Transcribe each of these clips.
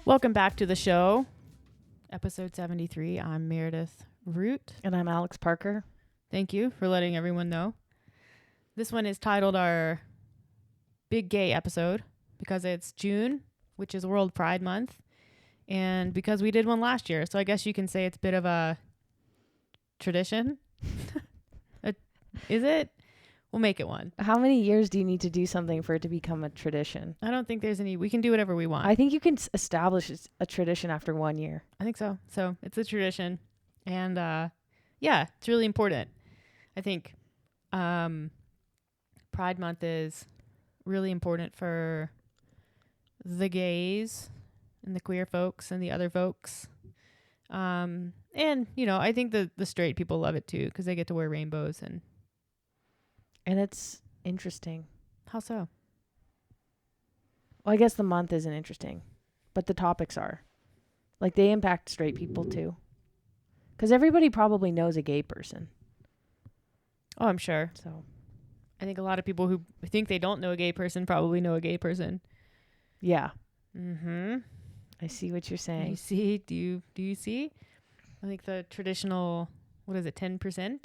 Welcome back to the show, episode 73. I'm Meredith Root. And I'm Alex Parker. Thank you for letting everyone know. This one is titled our Big Gay episode because it's June, which is World Pride Month, and because we did one last year. So I guess you can say it's a bit of a tradition. Is it? We'll make it one. How many years do you need to do something for it to become a tradition? I don't think there's any. We can do whatever we want. I think you can establish a tradition after 1 year. I think so. So it's a tradition. And yeah, it's really important. I think Pride Month is really important for the gays and the queer folks and the other folks. And, you know, I think the straight people love it too because they get to wear rainbows. And it's interesting. How so? Well, I guess the month isn't interesting, but the topics are. Like, they impact straight people too. Because everybody probably knows a gay person. Oh, I'm sure. So I think a lot of people who think they don't know a gay person probably know a gay person. yeah. Mm-hmm. I see what you're saying. You see? Do you see? I think the traditional, 10%?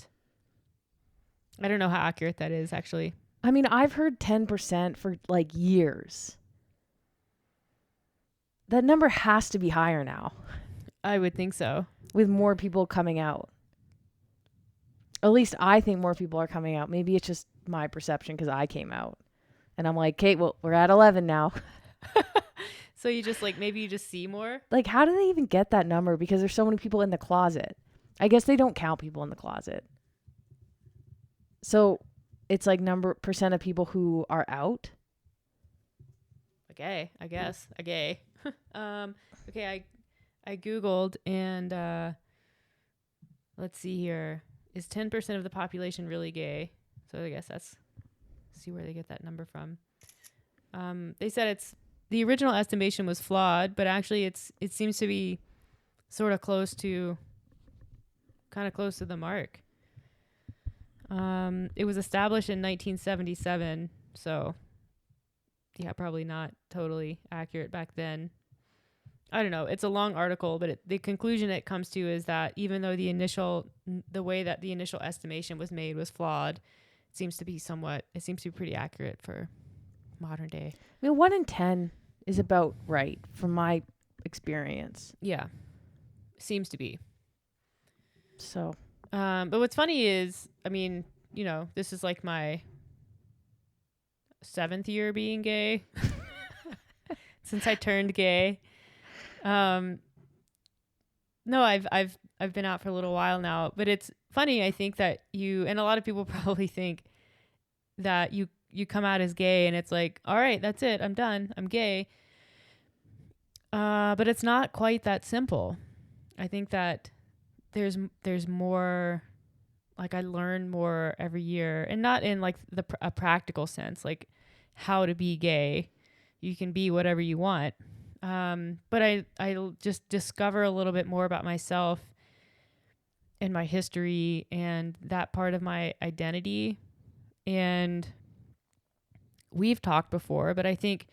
I don't know how accurate that is, actually. I mean, I've heard 10% for like years. That number has to be higher now. I would think so. With more people coming out. At least I think more people are coming out. Maybe it's just my perception because I came out. And I'm like, Kate, well, we're at 11 now. So you just maybe you just see more? Like, how do they even get that number? Because there's so many people in the closet. I guess they don't count people in the closet. So it's like % of people who are out. Okay, I guess. Okay, I Googled and let's see here. Is 10% of the population really gay? So I guess see where they get that number from. They said the original estimation was flawed, but actually it seems to be sort of close to the mark. It was established in 1977, so yeah, probably not totally accurate back then. I don't know. It's a long article, but the conclusion it comes to is that even though the way that the initial estimation was made was flawed, it seems to be pretty accurate for modern day. I mean, 1 in 10 is about right from my experience. Yeah, seems to be. So. But what's funny is, I mean, you know, this is like my 7th year being gay since I turned gay. No, I've been out for a little while now, but it's funny. I think that and a lot of people probably think that you come out as gay and it's like, all right, that's it. I'm done. I'm gay. But it's not quite that simple. I think that there's more, like I learn more every year, and not in like a practical sense, like how to be gay. You can be whatever you want. But I just discover a little bit more about myself and my history and that part of my identity. And we've talked before, but I think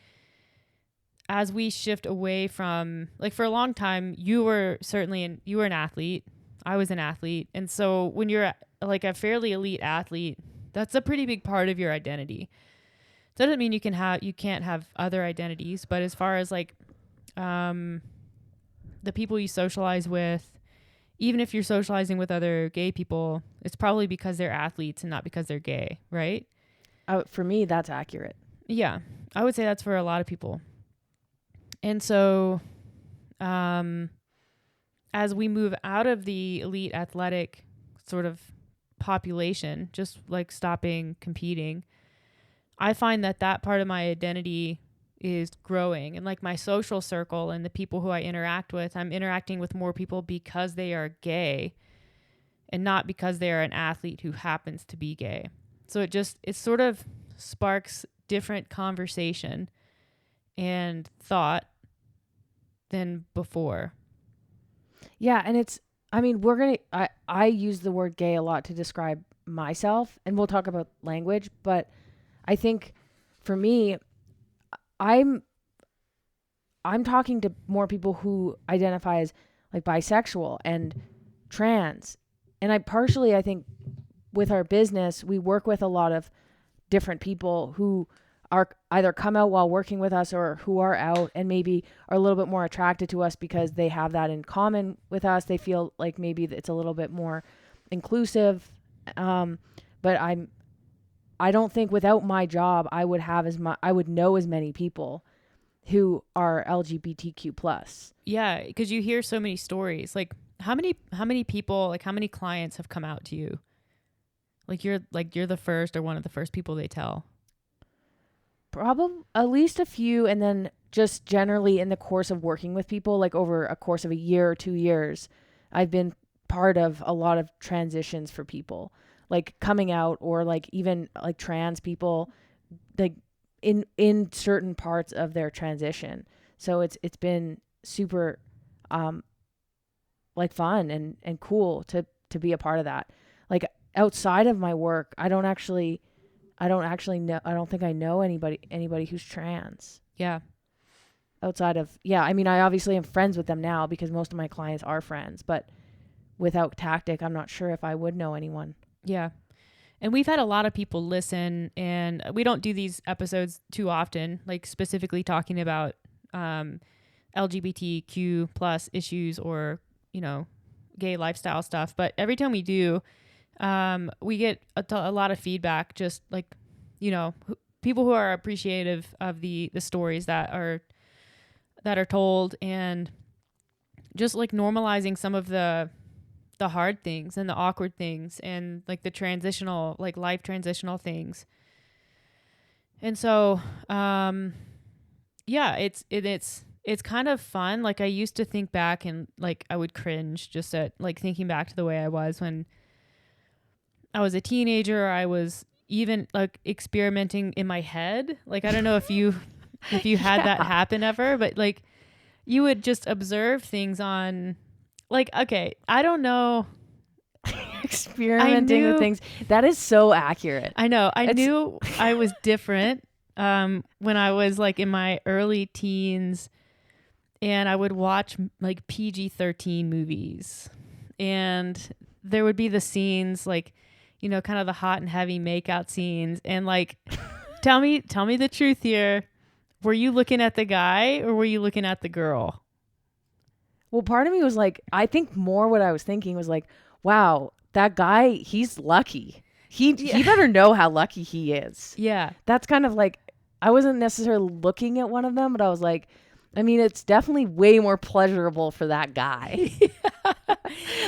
as we shift away from, like, for a long time, you were an athlete. I was an athlete. And so when you're like a fairly elite athlete, that's a pretty big part of your identity. Doesn't mean you can't have other identities, but as far as like the people you socialize with, even if you're socializing with other gay people, it's probably because they're athletes and not because they're gay, right? For me, that's accurate. Yeah, I would say that's for a lot of people. And so as we move out of the elite athletic sort of population, just like stopping competing, I find that part of my identity is growing. And like my social circle and the people who I interact with, I'm interacting with more people because they are gay and not because they are an athlete who happens to be gay. So it sort of sparks different conversation and thought than before. Yeah, and I use the word gay a lot to describe myself, and we'll talk about language, but I think for me, I'm I'm talking to more people who identify as like bisexual and trans. And I think with our business, we work with a lot of different people who are either come out while working with us or who are out and maybe are a little bit more attracted to us because they have that in common with us. They feel like maybe it's a little bit more inclusive. But I don't think without my job I would have I would know as many people who are LGBTQ plus. Yeah, because you hear so many stories. Like how many people, like how many clients have come out to you? Like you're the first or one of the first people they tell. Probably at least a few, and then just generally in the course of working with people, like over a course of a year or 2 years, I've been part of a lot of transitions for people, like coming out or like even like trans people, like in certain parts of their transition. So it's been super like fun and cool to be a part of that. Like outside of my work, I don't actually know. I don't think I know anybody who's trans. Yeah. Outside of, yeah, I mean, I obviously am friends with them now because most of my clients are friends, but without Tactic, I'm not sure if I would know anyone. Yeah. And we've had a lot of people listen, and we don't do these episodes too often, like specifically talking about LGBTQ plus issues or, gay lifestyle stuff. But every time we do, we get a lot of feedback, just like, people who are appreciative of the stories that are told, and just like normalizing some of the hard things and the awkward things and like the transitional, like life transitional things. And so, yeah, it's kind of fun. Like I used to think back and like I would cringe just at like thinking back to the way I was when I was a teenager. I was even like experimenting in my head. Like, I don't know if you had that happen ever, but like you would just observe things on like, okay, I don't know. Experimenting with things. That is so accurate. I know. I knew I was different when I was like in my early teens, and I would watch like PG-13 movies, and there would be the scenes like, kind of the hot and heavy makeout scenes, and like, tell me the truth here. Were you looking at the guy or were you looking at the girl? Well, part of me was like, I think more what I was thinking was like, wow, that guy, he's lucky. He better know how lucky he is. Yeah. That's kind of like, I wasn't necessarily looking at one of them, but I was like, I mean, it's definitely way more pleasurable for that guy.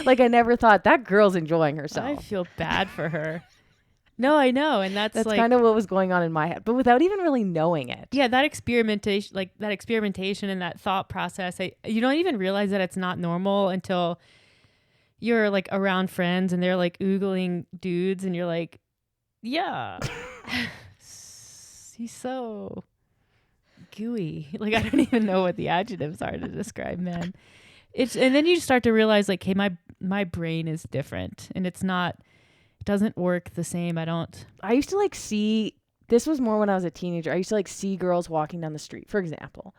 Like, I never thought that girl's enjoying herself. I feel bad for her. No, I know. And that's like, kind of what was going on in my head, but without even really knowing it. Yeah, that experimentation and that thought process, you don't even realize that it's not normal until you're like around friends and they're like oogling dudes and you're like, yeah, he's so gooey. Like, I don't even know what the adjectives are to describe men. And then you start to realize like, hey, my brain is different and it doesn't work the same. I used to like see, this was more when I was a teenager. I used to like see girls walking down the street, for example,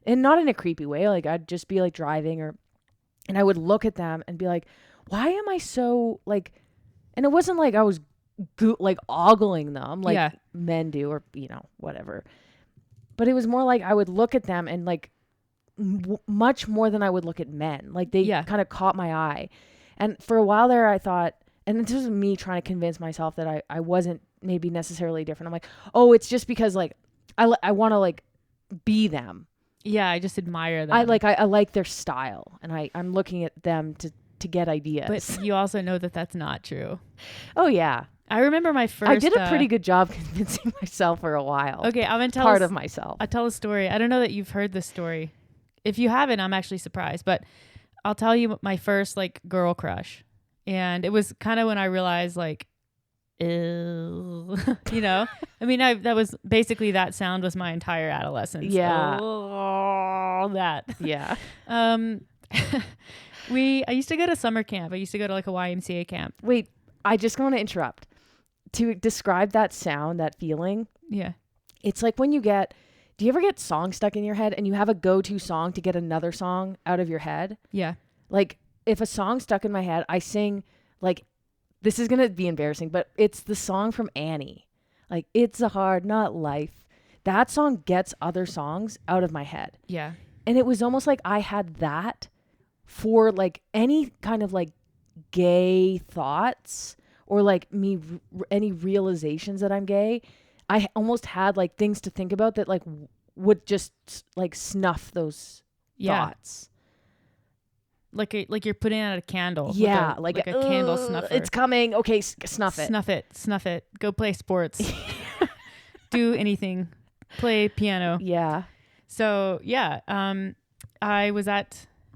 and not in a creepy way. Like I'd just be like driving and I would look at them and be like, why am I so like, and it wasn't like I was like ogling them like men do or, whatever. But it was more like I would look at them and like much more than I would look at men. Like they kind of caught my eye. And for a while there, I thought, and this was me trying to convince myself that I wasn't maybe necessarily different. I'm like, oh, it's just because like I want to like be them. Yeah, I just admire them. I like their style, and I'm looking at them to get ideas. But you also know that that's not true. Oh yeah, I remember my first. I did a pretty good job convincing myself for a while. Okay, I'm gonna tell part of myself. I'll tell a story. I don't know that you've heard this story. If you haven't, I'm actually surprised. But I'll tell you my first like girl crush. And it was kind of when I realized like, ew, I mean, that was basically, that sound was my entire adolescence. Yeah. Oh, that. Yeah. I used to go to summer camp. I used to go to like a YMCA camp. Wait, I just want to interrupt. To describe that sound, that feeling. Yeah. It's like when do do you ever get songs stuck in your head and you have a go-to song to get another song out of your head? Yeah. Like if a song's stuck in my head, I sing like, this is going to be embarrassing, but it's the song from Annie. Like, it's a hard not life. That song gets other songs out of my head. Yeah. And it was almost like I had that for like any kind of like gay thoughts or like me, any realizations that I'm gay. I almost had like things to think about that like would just like snuff those thoughts. Like you're putting out a candle. Yeah, like a candle snuffer. It's coming. Okay, snuff it. Snuff it. Go play sports. Do anything. Play piano. Yeah. So yeah,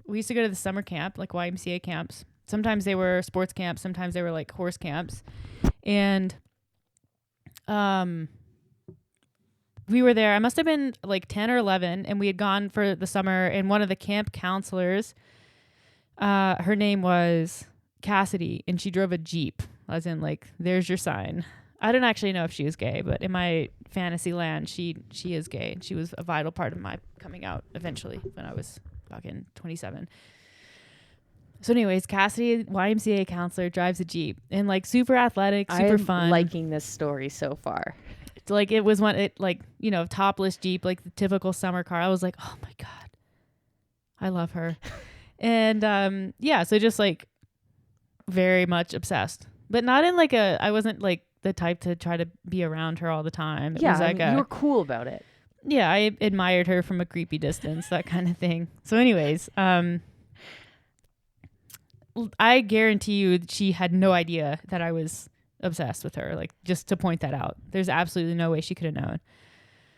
we used to go to the summer camp, like YMCA camps. Sometimes they were sports camps. Sometimes they were like horse camps. And we were there. I must have been like 10 or 11, and we had gone for the summer, and one of the camp counselors, her name was Cassidy, and she drove a Jeep, as in like, there's your sign. I don't actually know if she was gay, but in my fantasy land, she is gay, and she was a vital part of my coming out eventually when I was fucking 27. So anyways, Cassidy, YMCA counselor, drives a Jeep, and like super athletic, super fun. I'm liking this story so far. It's like it was topless Jeep, like the typical summer car. I was like, oh my God, I love her. And so just like very much obsessed, but not in like I wasn't like the type to try to be around her all the time. It was like you were cool about it. Yeah, I admired her from a creepy distance, that kind of thing. So anyways, I guarantee you she had no idea that I was obsessed with her. Like, just to point that out, there's absolutely no way she could have known.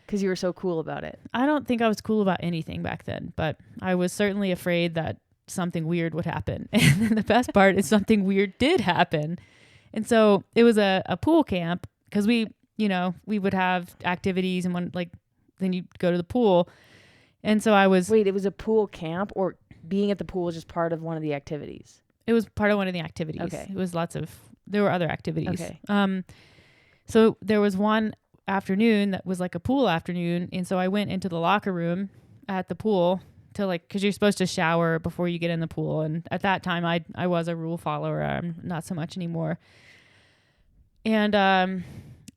Because you were so cool about it. I don't think I was cool about anything back then, but I was certainly afraid that something weird would happen. And then the best part is something weird did happen. And so it was a pool camp, because we would have activities, and then you go to the pool. And so Wait, it was a pool camp, or being at the pool was just part of one of the activities? It was part of one of the activities. Okay. It was there were other activities. Okay. So there was one afternoon that was like a pool afternoon. And so I went into the locker room at the pool because you're supposed to shower before you get in the pool. And at that time I was a rule follower. I'm not so much anymore. And,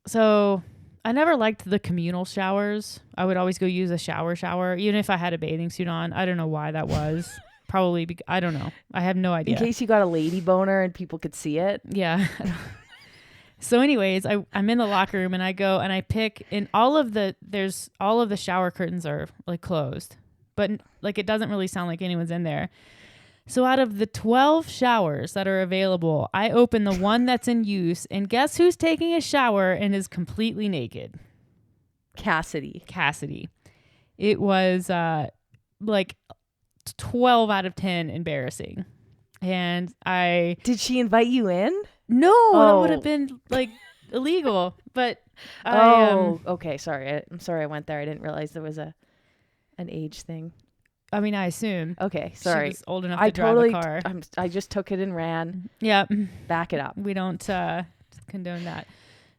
so I never liked the communal showers. I would always go use a shower, even if I had a bathing suit on. I don't know why that was. Probably, I don't know. I have no idea. In case you got a lady boner and people could see it. Yeah. So anyways, I'm in the locker room, and I go and I pick, and all of the shower curtains are like closed, but like it doesn't really sound like anyone's in there. So out of the 12 showers that are available, I open the one that's in use, and guess who's taking a shower and is completely naked? Cassidy. It was like 12 out of 10 embarrassing. And Did she invite you in? No, that would have been like illegal. But okay, sorry. I'm sorry I went there. I didn't realize there was an age thing. I mean, I assume. Okay, sorry. She was old enough to drive a car. I just took it and ran. Yeah. Back it up. We don't condone that.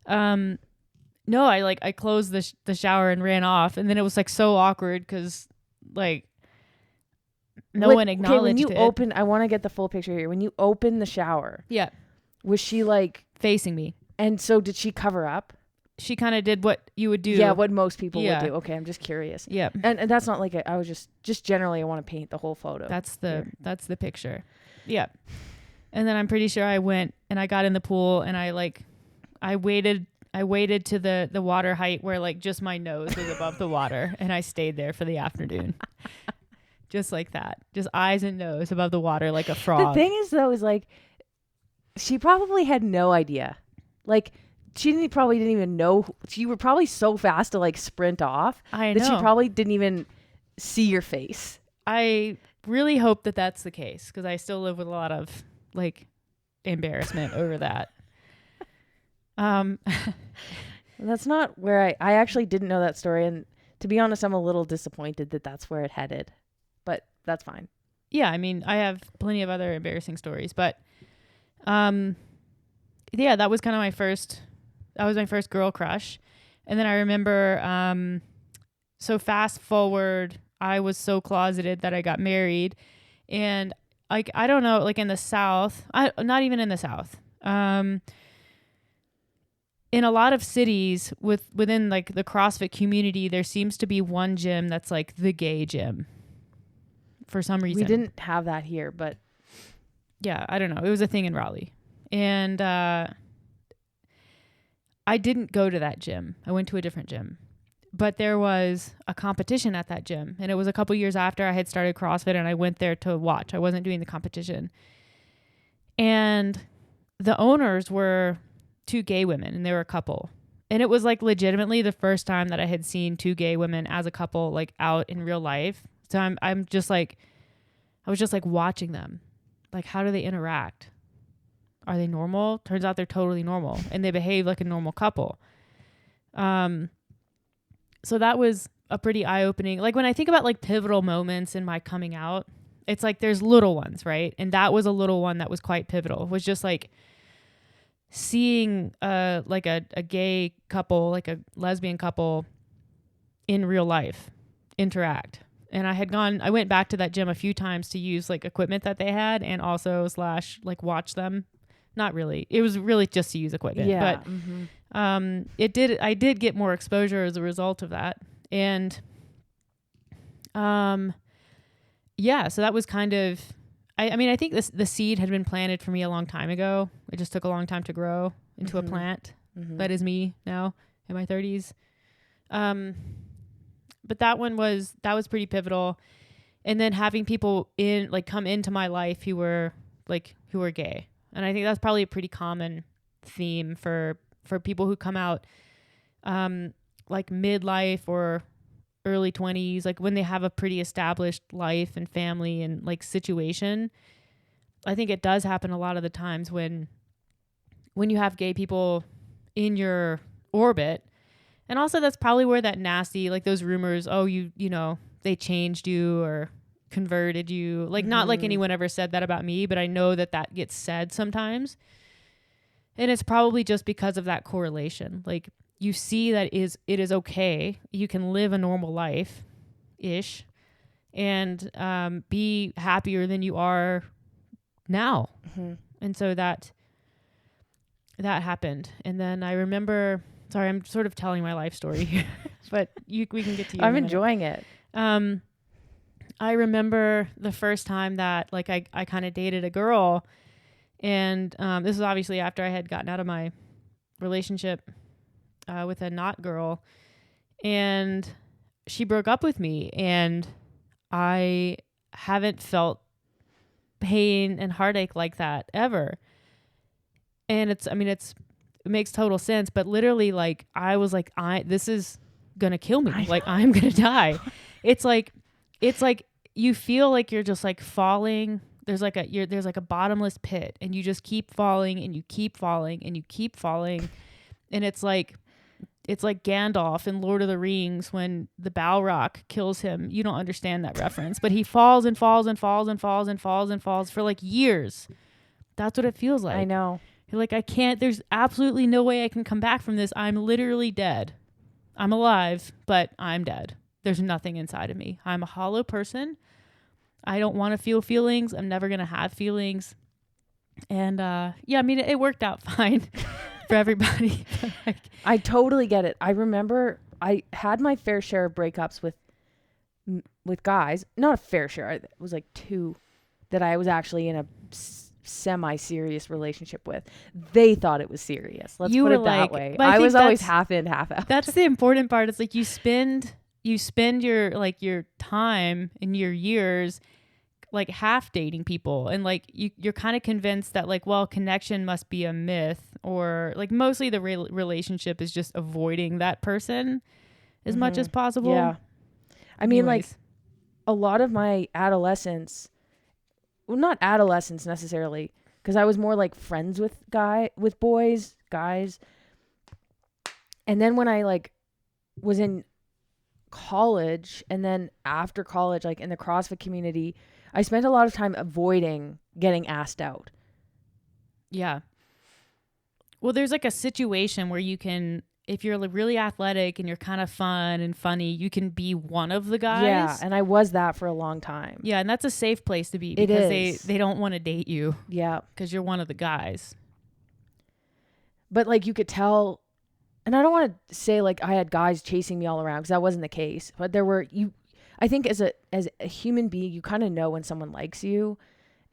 No, I closed the shower and ran off, and then it was like so awkward because like no one acknowledged when you it. opened, I want to get the full picture here. When you opened the shower, yeah, was she like facing me? And so did she cover up? She kind of did what you would do. Yeah, what most people would do. Okay, I'm just curious. Yeah, and that's not like I was just generally I want to paint the whole photo. That's the picture. Yeah, and then I'm pretty sure I went and I got in the pool and I waited to the water height where like just my nose was above the water, and I stayed there for the afternoon. Just like that. Just eyes and nose above the water like a frog. The thing is though, is like she probably had no idea. Like she probably didn't even know. You were probably so fast to like sprint off that she probably didn't even see your face. I really hope that that's the case, because I still live with a lot of like embarrassment over that. That's not where I actually didn't know that story, and to be honest, I'm a little disappointed that that's where it headed, but that's fine. Yeah, I mean, I have plenty of other embarrassing stories, but yeah, that was kind of my first girl crush. And then I remember So fast forward, I was so closeted that I got married. And like, I don't know, like in the South, not even in the South, in a lot of cities within like the CrossFit community, there seems to be one gym that's like the gay gym for some reason. We didn't have that here, but yeah, I don't know. It was a thing in Raleigh. And I didn't go to that gym. I went to a different gym. But there was a competition at that gym. And it was a couple years after I had started CrossFit, and I went there to watch. I wasn't doing the competition. And the owners were two gay women, and they were a couple. And it was like legitimately the first time that I had seen two gay women as a couple, like out in real life. So I'm just like, I was just like watching them. Like, how do they interact? Are they normal? Turns out they're totally normal, and they behave like a normal couple. So that was a pretty eye-opening. Like when I think about like pivotal moments in my coming out, it's like there's little ones, right? And that was a little one that was quite pivotal. It was just like seeing like a gay couple, like a lesbian couple in real life interact. And I went back to that gym a few times to use like equipment that they had, and also / like watch them. Not really. It was really just to use equipment. yeah. But I did get more exposure as a result of that. And yeah, so that was kind of, I mean, I think the seed had been planted for me a long time ago. It just took a long time to grow into a plant. That is me now in my 30s. But that was pretty pivotal. And then having people come into my life who were gay. And I think that's probably a pretty common theme for people who come out like midlife or early 20s, like when they have a pretty established life and family and like situation. I think it does happen a lot of the times when you have gay people in your orbit. And also that's probably where that nasty, like those rumors, oh, you know, they changed you or converted you. Like not like anyone ever said that about me, but I know that gets said sometimes. And it's probably just because of that correlation. Like you see that it is okay. You can live a normal life-ish and be happier than you are now. And so that happened. And then I remember, sorry, I'm sort of telling my life story here, but we can get to you. I'm enjoying it. I remember the first time that like I kind of dated a girl, and this was obviously after I had gotten out of my relationship with a not girl, and she broke up with me, and I haven't felt pain and heartache like that ever. And it makes total sense, but literally like I was like, this is gonna kill me. Like I'm gonna die. It's like you feel like you're just like falling. There's like a bottomless pit, and you just keep falling and you keep falling and you keep falling. And it's like Gandalf in Lord of the Rings when the Balrog kills him. You don't understand that reference, but he falls and falls and falls and falls and falls and falls for like years. That's what it feels like. I know. You're like, there's absolutely no way I can come back from this. I'm literally dead. I'm alive, but I'm dead. There's nothing inside of me. I'm a hollow person. I don't want to feel feelings. I'm never going to have feelings. And yeah, I mean, it worked out fine for everybody. I totally get it. I remember I had my fair share of breakups with guys. Not a fair share. It was like 2 that I was actually in a semi-serious relationship with. They thought it was serious. Let's put it that way. I was always half in, half out. That's the important part. It's like you spend your time and your years like half dating people, and like you're kind of convinced that like, well, connection must be a myth, or like mostly the relationship is just avoiding that person as much as possible. Yeah. I mean, like a lot of my adolescence, well, not adolescence necessarily, because I was more like friends with guys. And then when I like was in college, and then after college, like in the CrossFit community, I spent a lot of time avoiding getting asked out. Yeah. Well, there's like a situation where you can if you're really athletic and you're kind of fun and funny, you can be one of the Yeah, guys. and I was that for a long time. Yeah, and that's a safe place to be It because is. they don't want to date you Yeah. because you're one of the guys. But like you could tell, and I don't want to say like I had guys chasing me all around because that wasn't the case, but there were you I think as a human being, you kind of know when someone likes you.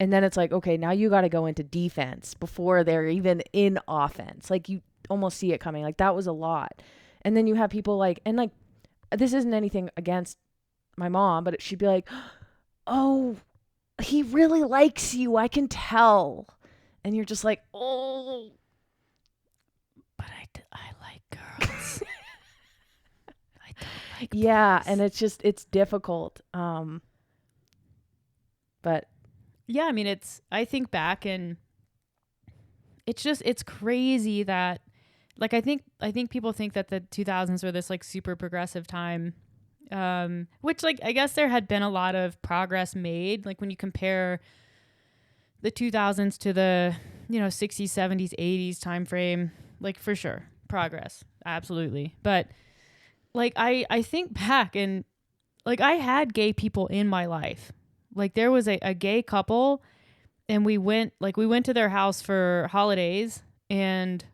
And then it's like, okay, now you got to go into defense before they're even in offense. Like you almost see it coming. Like that was a lot. And then you have people like, and like, this isn't anything against my mom, but she'd be like, oh, he really likes you. I can tell. And you're just like, oh. But I like girls. I don't like Yeah. boys. And it's difficult. But yeah, I mean, I think back and it's crazy that, like, I think people think that the 2000s were this like super progressive time, which, like, I guess there had been a lot of progress made, like when you compare the 2000s to the 60s, 70s, 80s time frame, like for sure progress, absolutely. But like I think back and like I had gay people in my life. Like there was a gay couple and we went to their house for holidays and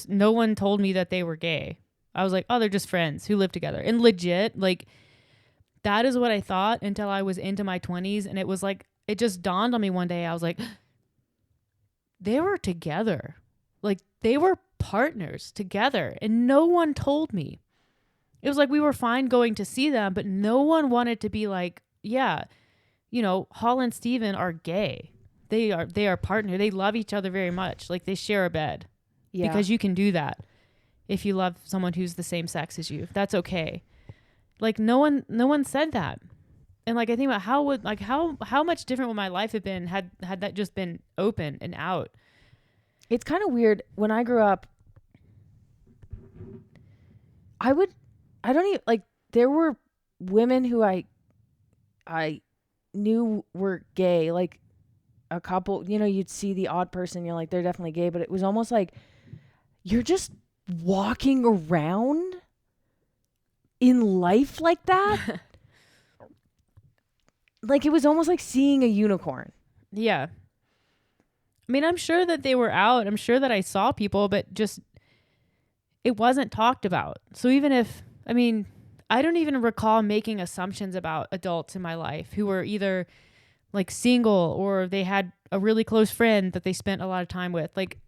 no one told me that they were gay. I was like, oh, they're just friends who live together. And legit, like that is what I thought until I was into my 20s. And it was like, it just dawned on me one day. I was like, they were together. Like they were partners together. And no one told me. It was like we were fine going to see them, but no one wanted to be like, yeah, Hall and Steven are gay. They are partner. They love each other very much. Like they share a bed. yeah. Because you can do that if you love someone who's the same sex as you. That's okay. Like no one said that. And like I think about how much different would my life have been had that just been open and out. It's kind of weird. When I grew up, I don't even like, there were women who I knew were gay, like a couple, you'd see the odd person, you're like, they're definitely gay, but it was almost like you're just walking around in life like that. Like it was almost like seeing a unicorn. Yeah. I mean, I'm sure that they were out. I'm sure that I saw people, but just it wasn't talked about. So even if, I mean, I don't even recall making assumptions about adults in my life who were either like single or they had a really close friend that they spent a lot of time with. Like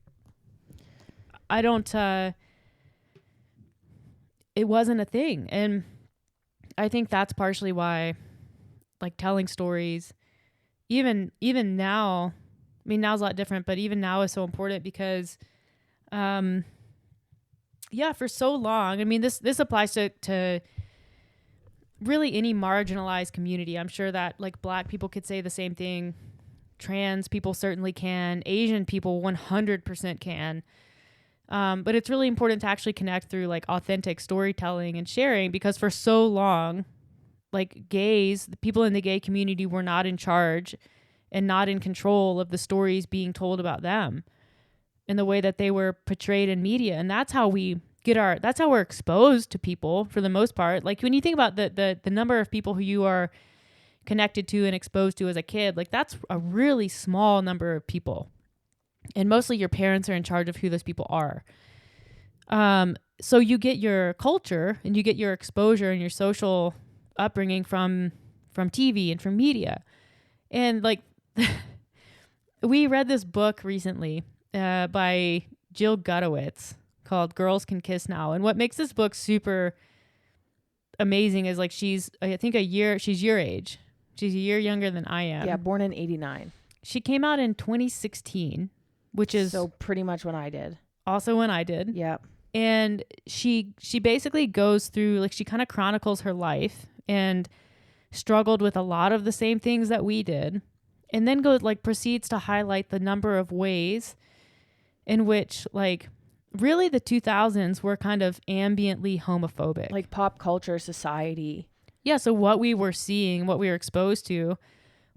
I don't it wasn't a thing. And I think that's partially why like telling stories even now, I mean now's a lot different, but even now is so important because yeah, for so long, I mean this applies to really any marginalized community. I'm sure that like Black people could say the same thing. Trans people certainly can. Asian people 100% can. But it's really important to actually connect through like authentic storytelling and sharing because for so long, like gays, the people in the gay community were not in charge and not in control of the stories being told about them in the way that they were portrayed in media. And that's how that's how we're exposed to people for the most part. Like when you think about the number of people who you are connected to and exposed to as a kid, like that's a really small number of people. And mostly your parents are in charge of who those people are. So you get your culture and you get your exposure and your social upbringing from TV and from media. And like we read this book recently by Jill Gutowitz called Girls Can Kiss Now. And what makes this book super amazing is like she's your age. She's a year younger than I am. Yeah, born in 89. She came out in 2016, which is so pretty much when I did. Also when I did. Yeah. And she basically goes through, like she kind of chronicles her life and struggled with a lot of the same things that we did. And then proceeds to highlight the number of ways in which like really the 2000s were kind of ambiently homophobic. Like pop culture, society. Yeah, so what we were seeing, what we were exposed to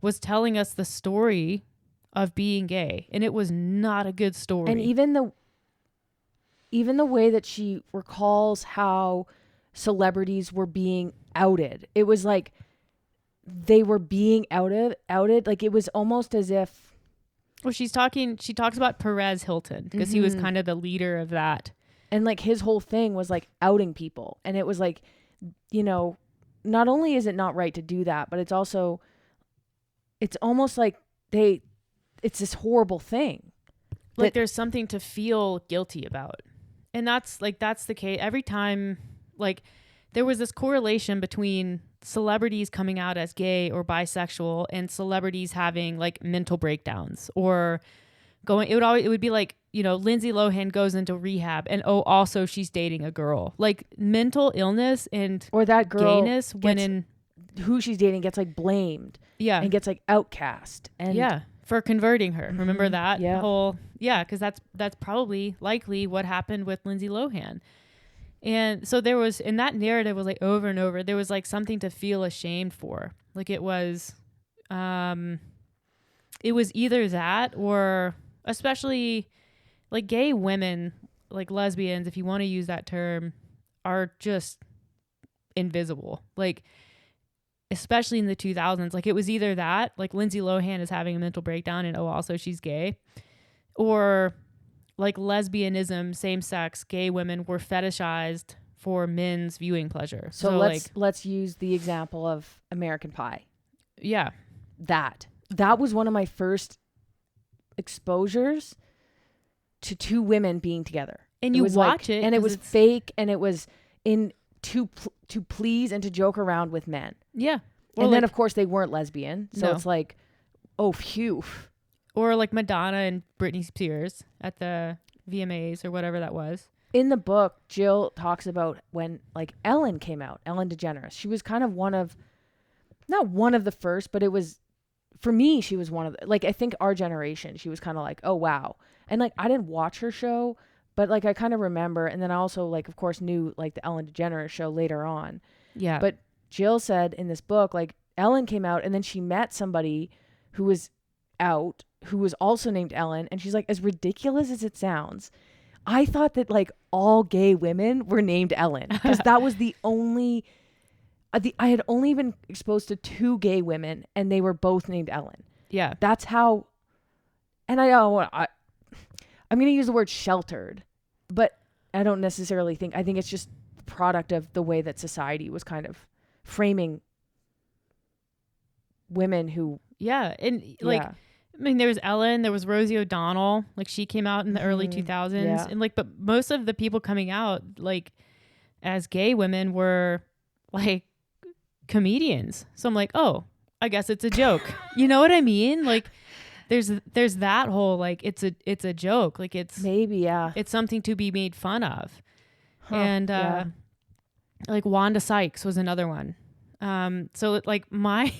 was telling us the story of being gay, and it was not a good story. And even even the way that she recalls how celebrities were being outed. It was like they were being outed. Like it was almost as if. Well, she talks about Perez Hilton because he was kind of the leader of that. And like his whole thing was like outing people. And it was like, you know, not only is it not right to do that, but it's also, it's almost like it's this horrible thing. Like there's something to feel guilty about. And that's the case every time. Like there was this correlation between celebrities coming out as gay or bisexual and celebrities having like mental breakdowns or it would be like, you know, Lindsay Lohan goes into rehab and also she's dating a girl. Like mental illness and or that girl gayness who she's dating gets like blamed. Yeah. And gets like outcast. And yeah. For converting her. Remember that whole, because that's probably likely what happened with Lindsay Lohan. And so there was, in that narrative was like over and over, there was like something to feel ashamed for. Like it was either that or especially like gay women, like lesbians, if you want to use that term, are just invisible. Like, especially in the 2000s, like it was either that, like Lindsay Lohan is having a mental breakdown and also she's gay, or like lesbianism, same-sex gay women were fetishized for men's viewing pleasure. So let's use the example of American Pie. Yeah. That was one of my first exposures to two women being together. And you watch it. And it was fake, and it was in to please and to joke around with men. Yeah. And then, of course, they weren't lesbian. So it's like, oh, phew. Or like Madonna and Britney Spears at the VMAs or whatever that was. In the book, Jill talks about when like Ellen came out, Ellen DeGeneres. She was kind of not one of the first, but it was, for me, she was one of the, like, I think our generation, she was kind of like, oh, wow. And like, I didn't watch her show, but like, I kind of remember. And then I also like, of course, knew like the Ellen DeGeneres show later on. Yeah. But Jill said in this book, like Ellen came out and then she met somebody who was out, who was also named Ellen. And she's like, as ridiculous as it sounds, I thought that like all gay women were named Ellen because that was the only, I had only been exposed to two gay women and they were both named Ellen. Yeah. That's how, and I'm going to use the word sheltered, but I don't necessarily think, I think it's just the product of the way that society was kind of framing women who. Yeah. And like, I mean, there was Ellen, there was Rosie O'Donnell, like she came out in the early 2000s. Yeah. And like, but most of the people coming out like as gay women were like comedians. So I'm like, oh, I guess it's a joke. You know what I mean? Like there's that whole, like, it's a joke. Like it's it's something to be made fun of. And, like Wanda Sykes was another one. So like my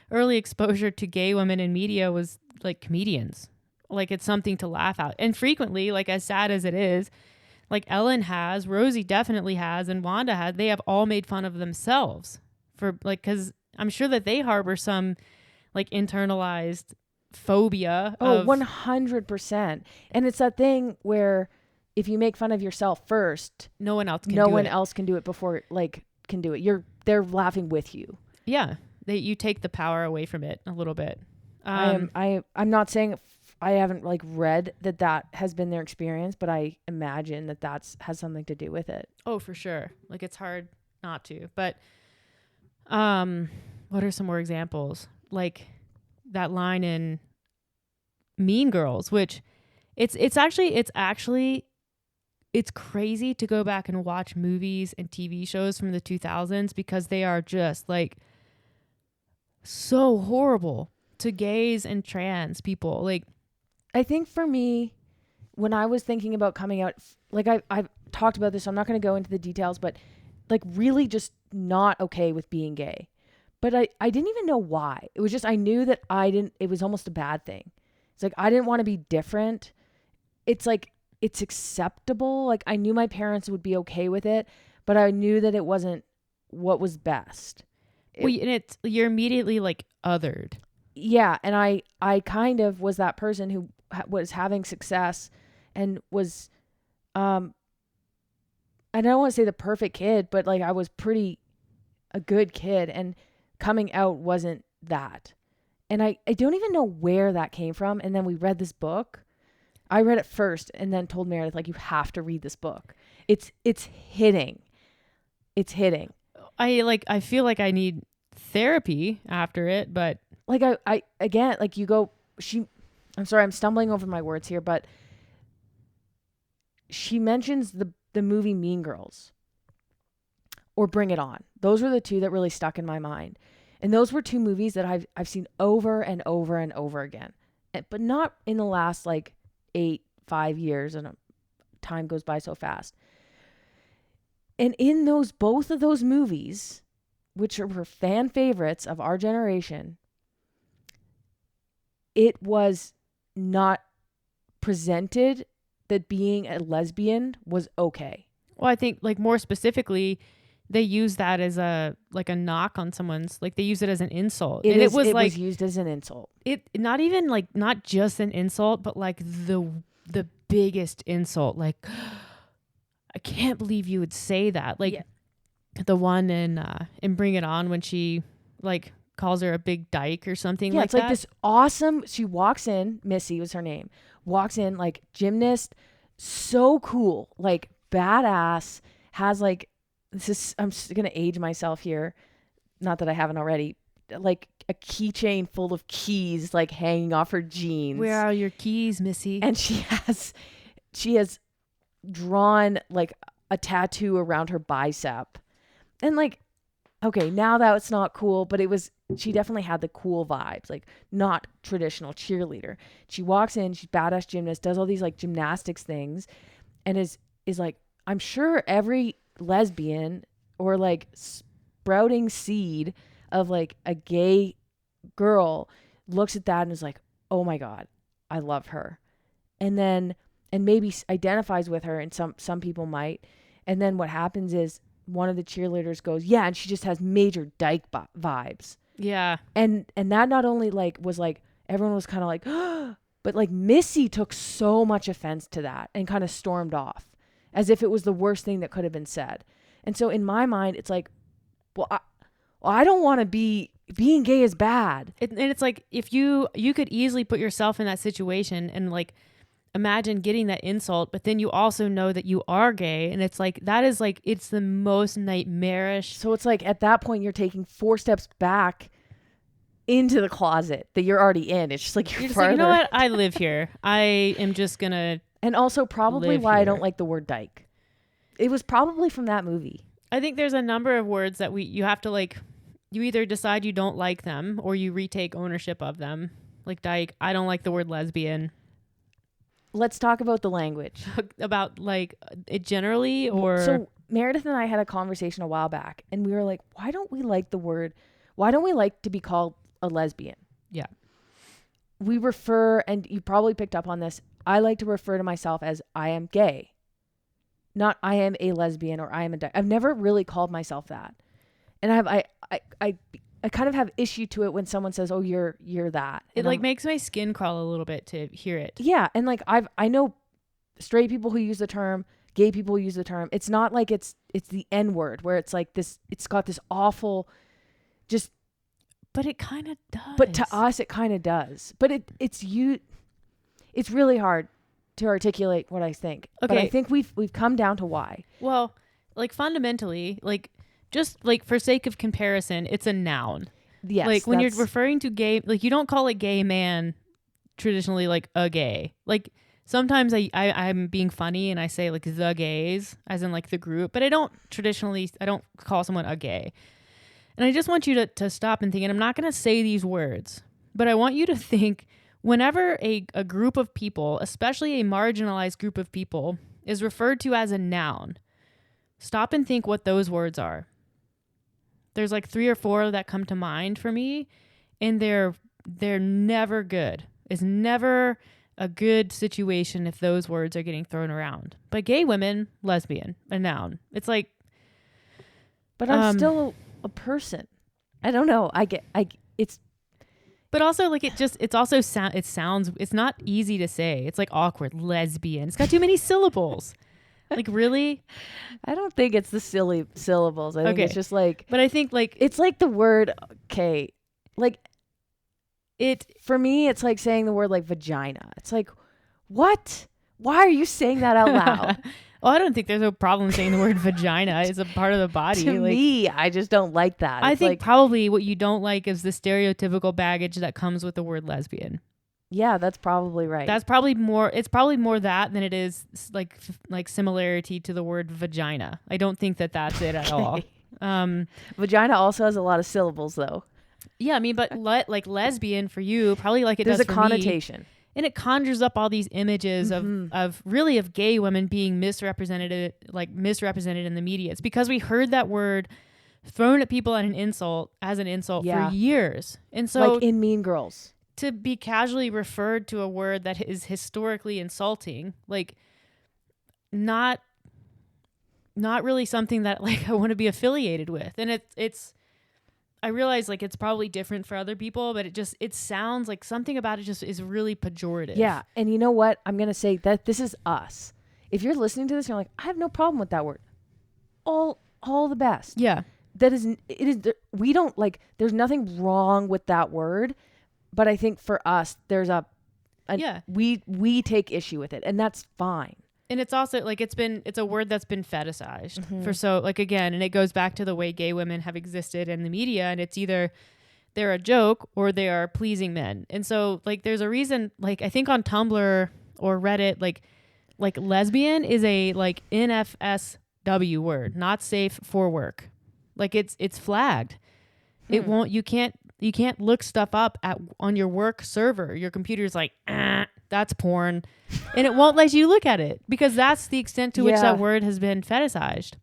early exposure to gay women in media was like comedians. Like it's something to laugh at. And frequently, like as sad as it is, like Ellen has, Rosie definitely has, and Wanda had, they have all made fun of themselves for like, cause I'm sure that they harbor some like internalized phobia. Oh, 100%. And it's that thing where if you make fun of yourself first, no one else can do it before like can do it. They're laughing with you. Yeah. You take the power away from it a little bit. I'm not saying I haven't like read that has been their experience, but I imagine that has something to do with it. Oh, for sure. Like it's hard not to, but, what are some more examples? Like that line in Mean Girls, which it's crazy to go back and watch movies and TV shows from the 2000s because they are just like so horrible to gays and trans people. Like, I think for me, when I was thinking about coming out, like I've talked about this, so I'm not going to go into the details, but like really just not okay with being gay. But I didn't even know why. It was just, I knew that it was almost a bad thing. It's like, I didn't want to be different. It's like, it's acceptable. Like I knew my parents would be okay with it, but I knew that it wasn't what was best. And you're immediately like othered. Yeah. And I kind of was that person who was having success and was I don't want to say the perfect kid, but like I was pretty a good kid, and coming out wasn't that. And I don't even know where that came from. And then we read this book. I read it first and then told Meredith, like, you have to read this book. It's hitting. It's hitting. I feel like I need therapy after it, but Like I again, like you go, I'm sorry, I'm stumbling over my words here, but she mentions the movie Mean Girls or Bring It On. Those were the two that really stuck in my mind. And those were two movies that I've seen over and over and over again. But not in the last like 5 years, and time goes by so fast. And in both of those movies, which were fan favorites of our generation, it was not presented that being a lesbian was okay. well, I think like more specifically, they use that as a knock on someone's, like they use it as an insult. It was used as an insult. It not even like not just an insult, but like the biggest insult. Like, I can't believe you would say that. Like the one in Bring It On when she like calls her a big dyke or something like it's that. like this awesome. She walks in. Missy was her name. Walks in like gymnast, so cool, like badass. Has like this is. I'm gonna age myself here. Not that I haven't already. Like a keychain full of keys, like hanging off her jeans. Where are your keys, Missy? And she has drawn like a tattoo around her bicep. And like, okay, now that's not cool, but she definitely had the cool vibes, like not traditional cheerleader. She walks in, she's badass gymnast, does all these like gymnastics things, and is like, I'm sure every lesbian or like sprouting seed of like a gay girl looks at that and is like, oh my God, I love her. And maybe identifies with her, and some people might. And then what happens is one of the cheerleaders goes, yeah, and she just has major dyke vibes. Yeah. And that not only like was like, everyone was kind of like, but like Missy took so much offense to that and kind of stormed off as if it was the worst thing that could have been said. And so in my mind, it's like, well, I don't want to being gay is bad. And it's like, if you could easily put yourself in that situation and like imagine getting that insult, but then you also know that you are gay, and it's like that is like, it's the most nightmarish. So it's like at that point you're taking 4 steps back into the closet that you're already in. It's just like you're just further. like, you know what? I live here. I am just gonna. And also probably why I don't like the word dyke. It was probably from that movie. I think there's a number of words that you have to like. You either decide you don't like them or you retake ownership of them. Like dyke, I don't like the word lesbian. Let's talk about the language. About like it generally, or so Meredith and I had a conversation a while back, and we were like, why don't we like to be called a lesbian? Yeah. We refer, and you probably picked up on this, I like to refer to myself as I am gay. Not I am a lesbian or I am a dyke. I've never really called myself that. And I kind of have issue to it when someone says, "Oh, you're that." And it like makes my skin crawl a little bit to hear it. Yeah, and like I know straight people who use the term, gay people who use the term. It's not like it's the N word where it's like this. It's got this awful, just. But it kind of does. But to us, it kind of does. But it's really hard to articulate what I think. Okay, but I think we've come down to why. Well, like fundamentally, like. Just like for sake of comparison, it's a noun. Yes. Like when you're referring to gay, like you don't call a gay man traditionally like a gay. Like sometimes I'm being funny and I say like the gays as in like the group, but I don't call someone a gay. And I just want you to stop and think, and I'm not going to say these words, but I want you to think whenever a group of people, especially a marginalized group of people, is referred to as a noun, stop and think what those words are. There's like 3 or 4 that come to mind for me, and they're never good. It's never a good situation if those words are getting thrown around. But gay women, lesbian, a noun. It's like, but I'm still a person. I don't know. It's. But also like it's not easy to say. It's like awkward. Lesbian. It's got too many syllables. Like, really? I don't think it's the silly syllables. I think Okay. it's just like, But I think like it's like the word, okay, like it, for me, it's like saying the word like vagina. It's like, what? Why are you saying that out loud? well, I don't think there's a problem saying the word vagina. It's a part of the body. To Like, me, I just don't like that. I It's think like, probably what you don't like is the stereotypical baggage that comes with the word lesbian. yeah, that's probably right. That's probably more. It's probably more that than it is like similarity to the word vagina. I don't think that that's it at all. Vagina also has a lot of syllables, though. Yeah, I mean, but like lesbian for you, probably like it There's does a for connotation. me, and it conjures up all these images of really of gay women being misrepresented in the media. It's because we heard that word thrown at people as an insult Yeah. for years, and so Like in Mean Girls. to be casually referred to a word that is historically insulting, like not really something that like I want to be affiliated with. And it's I realize like it's probably different for other people, but it sounds like something about it just is really pejorative. Yeah. And you know what? I'm going to say that this is us. If you're listening to this and you're like, I have no problem with that word. All the best. Yeah. We don't like, there's nothing wrong with that word. But I think for us, there's we take issue with it, and that's fine. And it's also like it's a word that's been fetishized for so like again, and it goes back to the way gay women have existed in the media, and it's either they're a joke or they are pleasing men. And so like there's a reason, like I think on Tumblr or Reddit, like lesbian is a like NFSW word, not safe for work. Like it's flagged. It won't, you can't look stuff up on your work server. Your computer's like, that's porn. And it won't let you look at it because that's the extent to which that word has been fetishized.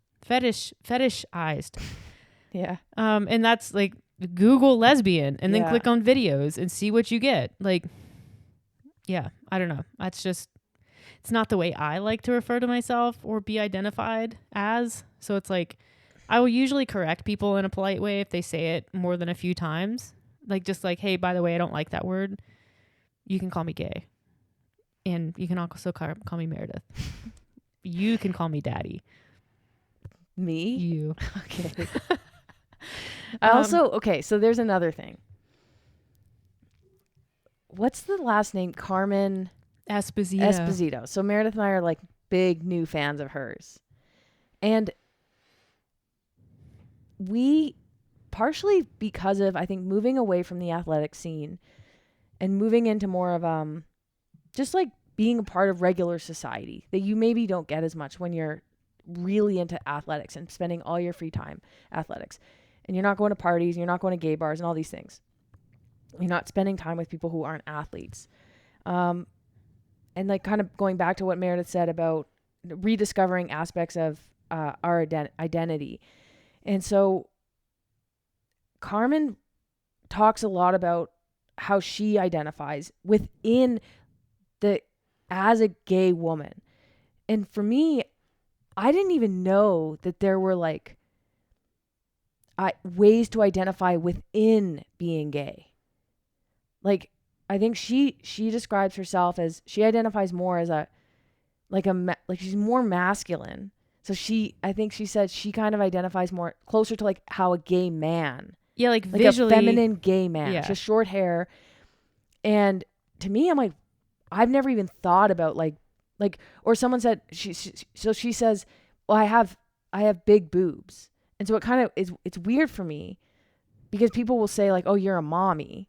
Yeah. And that's like Google lesbian and then click on videos and see what you get. Like, yeah, I don't know. That's just, it's not the way I like to refer to myself or be identified as. So it's like, I will usually correct people in a polite way if they say it more than a few times. Like, just like, hey, by the way, I don't like that word. You can call me gay. And you can also call me Meredith. You can call me daddy. Me? You. Okay. Okay, so there's another thing. What's the last name? Carmen Esposito. So Meredith and I are like big new fans of hers. And we, partially because of, I think, moving away from the athletic scene and moving into more of just like being a part of regular society that you maybe don't get as much when you're really into athletics and spending all your free time athletics. And you're not going to parties, you're not going to gay bars and all these things. You're not spending time with people who aren't athletes. And like kind of going back to what Meredith said about rediscovering aspects of our identity. And so Carmen talks a lot about how she identifies within as a gay woman. And for me, I didn't even know that there were like ways to identify within being gay. Like, I think she describes herself as, she identifies more as like she's more masculine. So I think she said she kind of identifies more closer to like how a gay man. Yeah, like visually. A feminine gay man. Yeah. She has short hair. And to me, I'm like, I've never even thought about like, or someone said, she says, well, I have big boobs. And so it kind of it's weird for me because people will say like, oh, you're a mommy.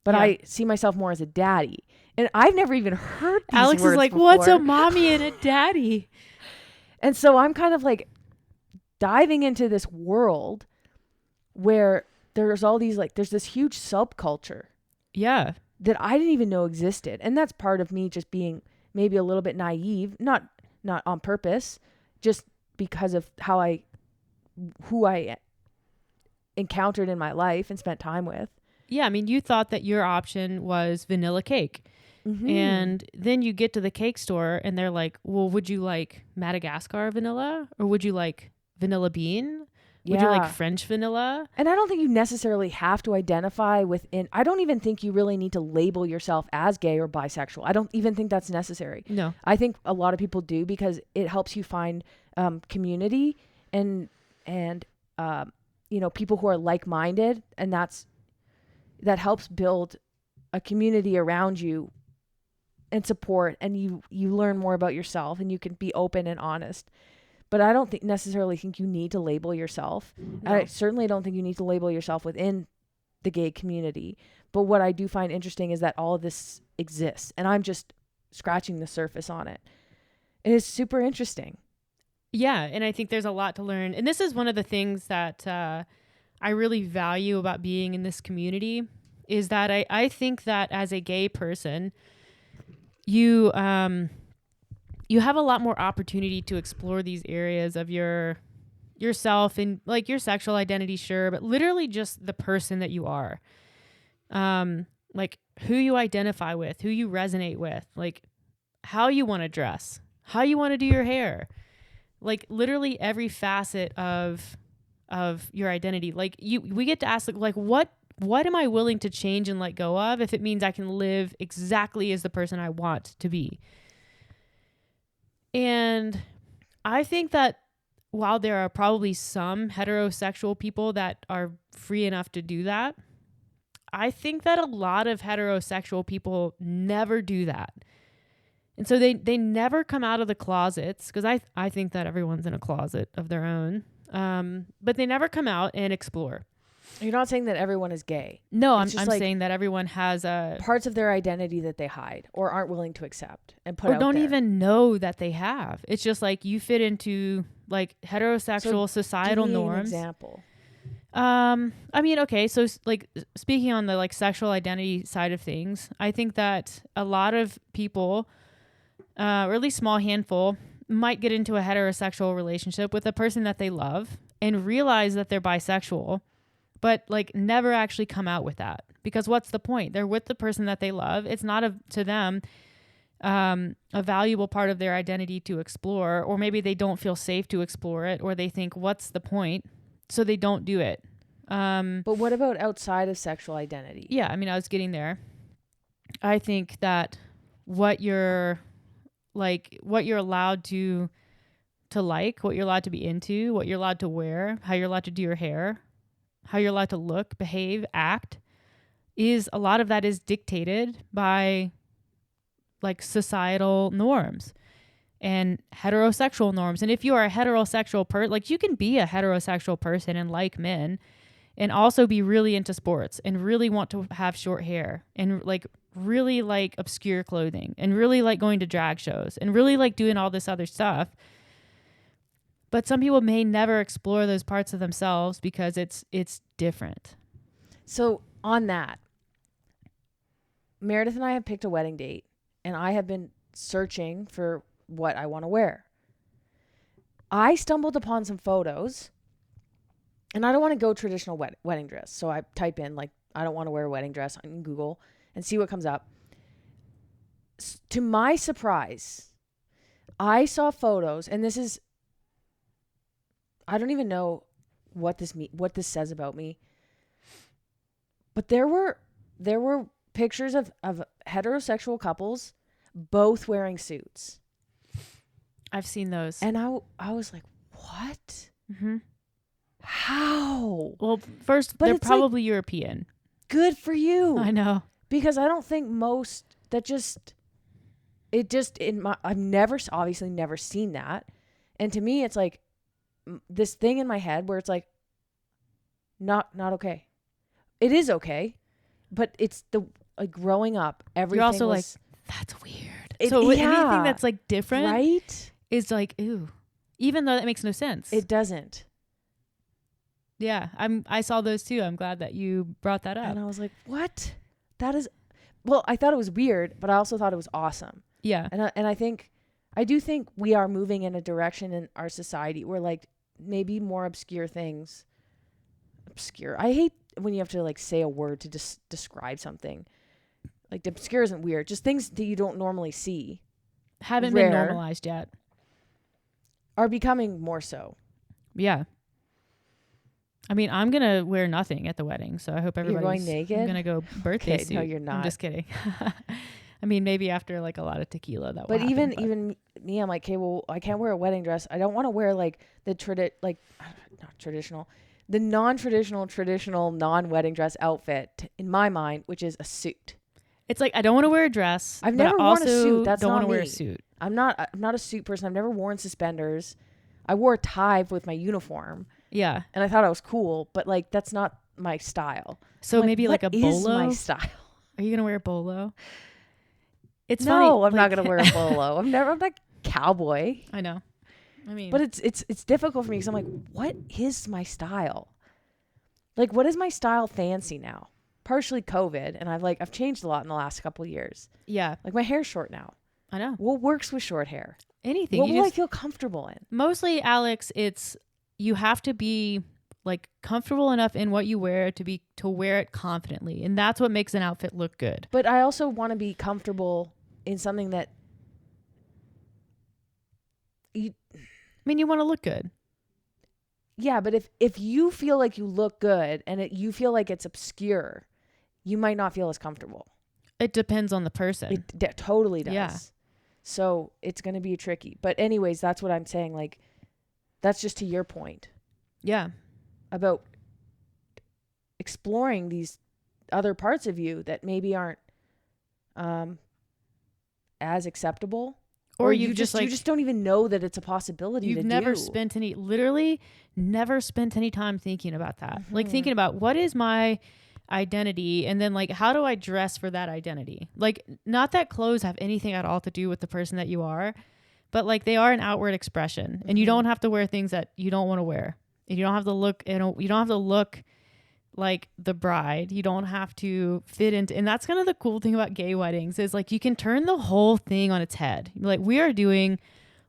But I see myself more as a daddy. And I've never even heard these Alex words is like, before. what's a mommy and a daddy? And so I'm kind of like diving into this world where there's all these like, there's this huge subculture. Yeah. That I didn't even know existed. And that's part of me just being maybe a little bit naive, not on purpose, just because of who I encountered in my life and spent time with. Yeah, I mean, you thought that your option was vanilla cake. Mm-hmm. And then you get to the cake store and they're like, well, would you like Madagascar vanilla or would you like vanilla bean? Would you like Yeah. French vanilla? And I don't think you necessarily have to identify within. I don't even think you really need to label yourself as gay or bisexual. I don't even think that's necessary. No. I think a lot of people do because it helps you find community and people who are like-minded, and that helps build a community around you and support, and you learn more about yourself and you can be open and honest. But I don't necessarily think you need to label yourself. No. I certainly don't think you need to label yourself within the gay community. But what I do find interesting is that all of this exists, and I'm just scratching the surface on it. It is super interesting. Yeah, and I think there's a lot to learn. And this is one of the things that I really value about being in this community is that I think that as a gay person, you have a lot more opportunity to explore these areas of yourself and like your sexual identity, sure, but literally just the person that you are. Like who you identify with, who you resonate with, like how you want to dress, how you want to do your hair, like literally every facet of your identity. Like we get to ask like what am I willing to change and let go of if it means I can live exactly as the person I want to be? And I think that while there are probably some heterosexual people that are free enough to do that, I think that a lot of heterosexual people never do that. And so they never come out of the closets, because I think that everyone's in a closet of their own. But they never come out and explore. You're not saying that everyone is gay. No, I'm like saying that everyone has parts of their identity that they hide or aren't willing to accept and put or out don't there. even know that they have. It's just like you fit into like heterosexual societal give me norms. An example. I mean, okay, so like speaking on the like sexual identity side of things, I think that a lot of people, or at least small handful, might get into a heterosexual relationship with a person that they love and realize that they're bisexual, but like never actually come out with that, because what's the point? They're with the person that they love. It's not to them a valuable part of their identity to explore, or maybe they don't feel safe to explore it, or they think, what's the point? So they don't do it. But what about outside of sexual identity? Yeah, I mean, I was getting there. I think that what you're allowed to like, what you're allowed to be into, what you're allowed to wear, how you're allowed to do your hair, how you're allowed to look, behave, act, is a lot of that is dictated by like societal norms and heterosexual norms. And if you are a heterosexual person, like you can be a heterosexual person and like men and also be really into sports and really want to have short hair and like really like obscure clothing and really like going to drag shows and really like doing all this other stuff. But some people may never explore those parts of themselves because it's different. So on that, Meredith and I have picked a wedding date, and I have been searching for what I want to wear. I stumbled upon some photos, and I don't want to go traditional wedding dress. So I type in like, I don't want to wear a wedding dress on Google and see what comes up. To my surprise, I saw photos, and this is, I don't even know what this says about me. But there were pictures of heterosexual couples both wearing suits. I've seen those. And I was like, what? Mm-hmm. How? Well, first, they're probably like, European. Good for you. I know. Because I don't think most, I've obviously never seen that. And to me, it's like this thing in my head where it's like, not okay. It is okay, but it's like growing up, everything. You're also like, that's weird. So anything that's like different, right, is like, ooh, even though that makes no sense. It doesn't. Yeah, I saw those too. I'm glad that you brought that up. And I was like, what? That is, well, I thought it was weird, but I also thought it was awesome. Yeah. And I do think we are moving in a direction in our society where like maybe more obscure things. Obscure. I hate when you have to like say a word to describe something. Like obscure isn't weird. Just things that you don't normally see. Haven't been normalized yet. Are becoming more so. Yeah. I mean, I'm gonna wear nothing at the wedding, so I hope You're going everybody's. naked? I'm gonna go birthday Okay, suit. no, you're I'm not. just kidding. I mean, maybe after like a lot of tequila that will But happen. even me, I'm like, okay, well, I can't wear a wedding dress. I don't want to wear like the not traditional, the traditional non-wedding dress outfit in my mind, which is a suit. It's like I don't want to wear a dress, I've but I never worn a also suit. That's don't want not to wear a me. suit. I'm not a suit person. I've never worn suspenders. I wore a tie with my uniform, Yeah. and I thought I was cool, but like that's not my style. So maybe like a what is my bolo. style? Are you gonna wear a bolo? It's funny. No, I'm not like- gonna wear a bolo. I'm not cowboy. I know. I mean, But it's difficult for me because I'm like, what is my style? Like, what is my style fancy now? Partially COVID, and I've changed a lot in the last couple of years. yeah, Like my hair's short now. I know. What works with short hair? Anything. What You will I just feel comfortable in? mostly, Alex. It's you have to be like comfortable enough in what you wear to wear it confidently, and that's what makes an outfit look good. But I also want to be comfortable in something that I mean, you want to look good. yeah, but if you feel like you look good and you feel like it's obscure, you might not feel as comfortable. It depends on the person. It totally does. Yeah. So it's going to be tricky. But anyways, that's what I'm saying. Like, that's just to your point Yeah. about exploring these other parts of you that maybe aren't as acceptable. Or you you just don't even know that it's a possibility. You've never spent never spent any time thinking about that. Like thinking about what is my identity and then like how do I dress for that identity? Like not that clothes have anything at all to do with the person that you are, but like they are an outward expression and you don't have to wear things that you don't want to wear. And you don't have to look you don't have to look like the bride. You don't have to fit into, and that's kind of the cool thing about gay weddings is like you can turn the whole thing on its head. Like we are doing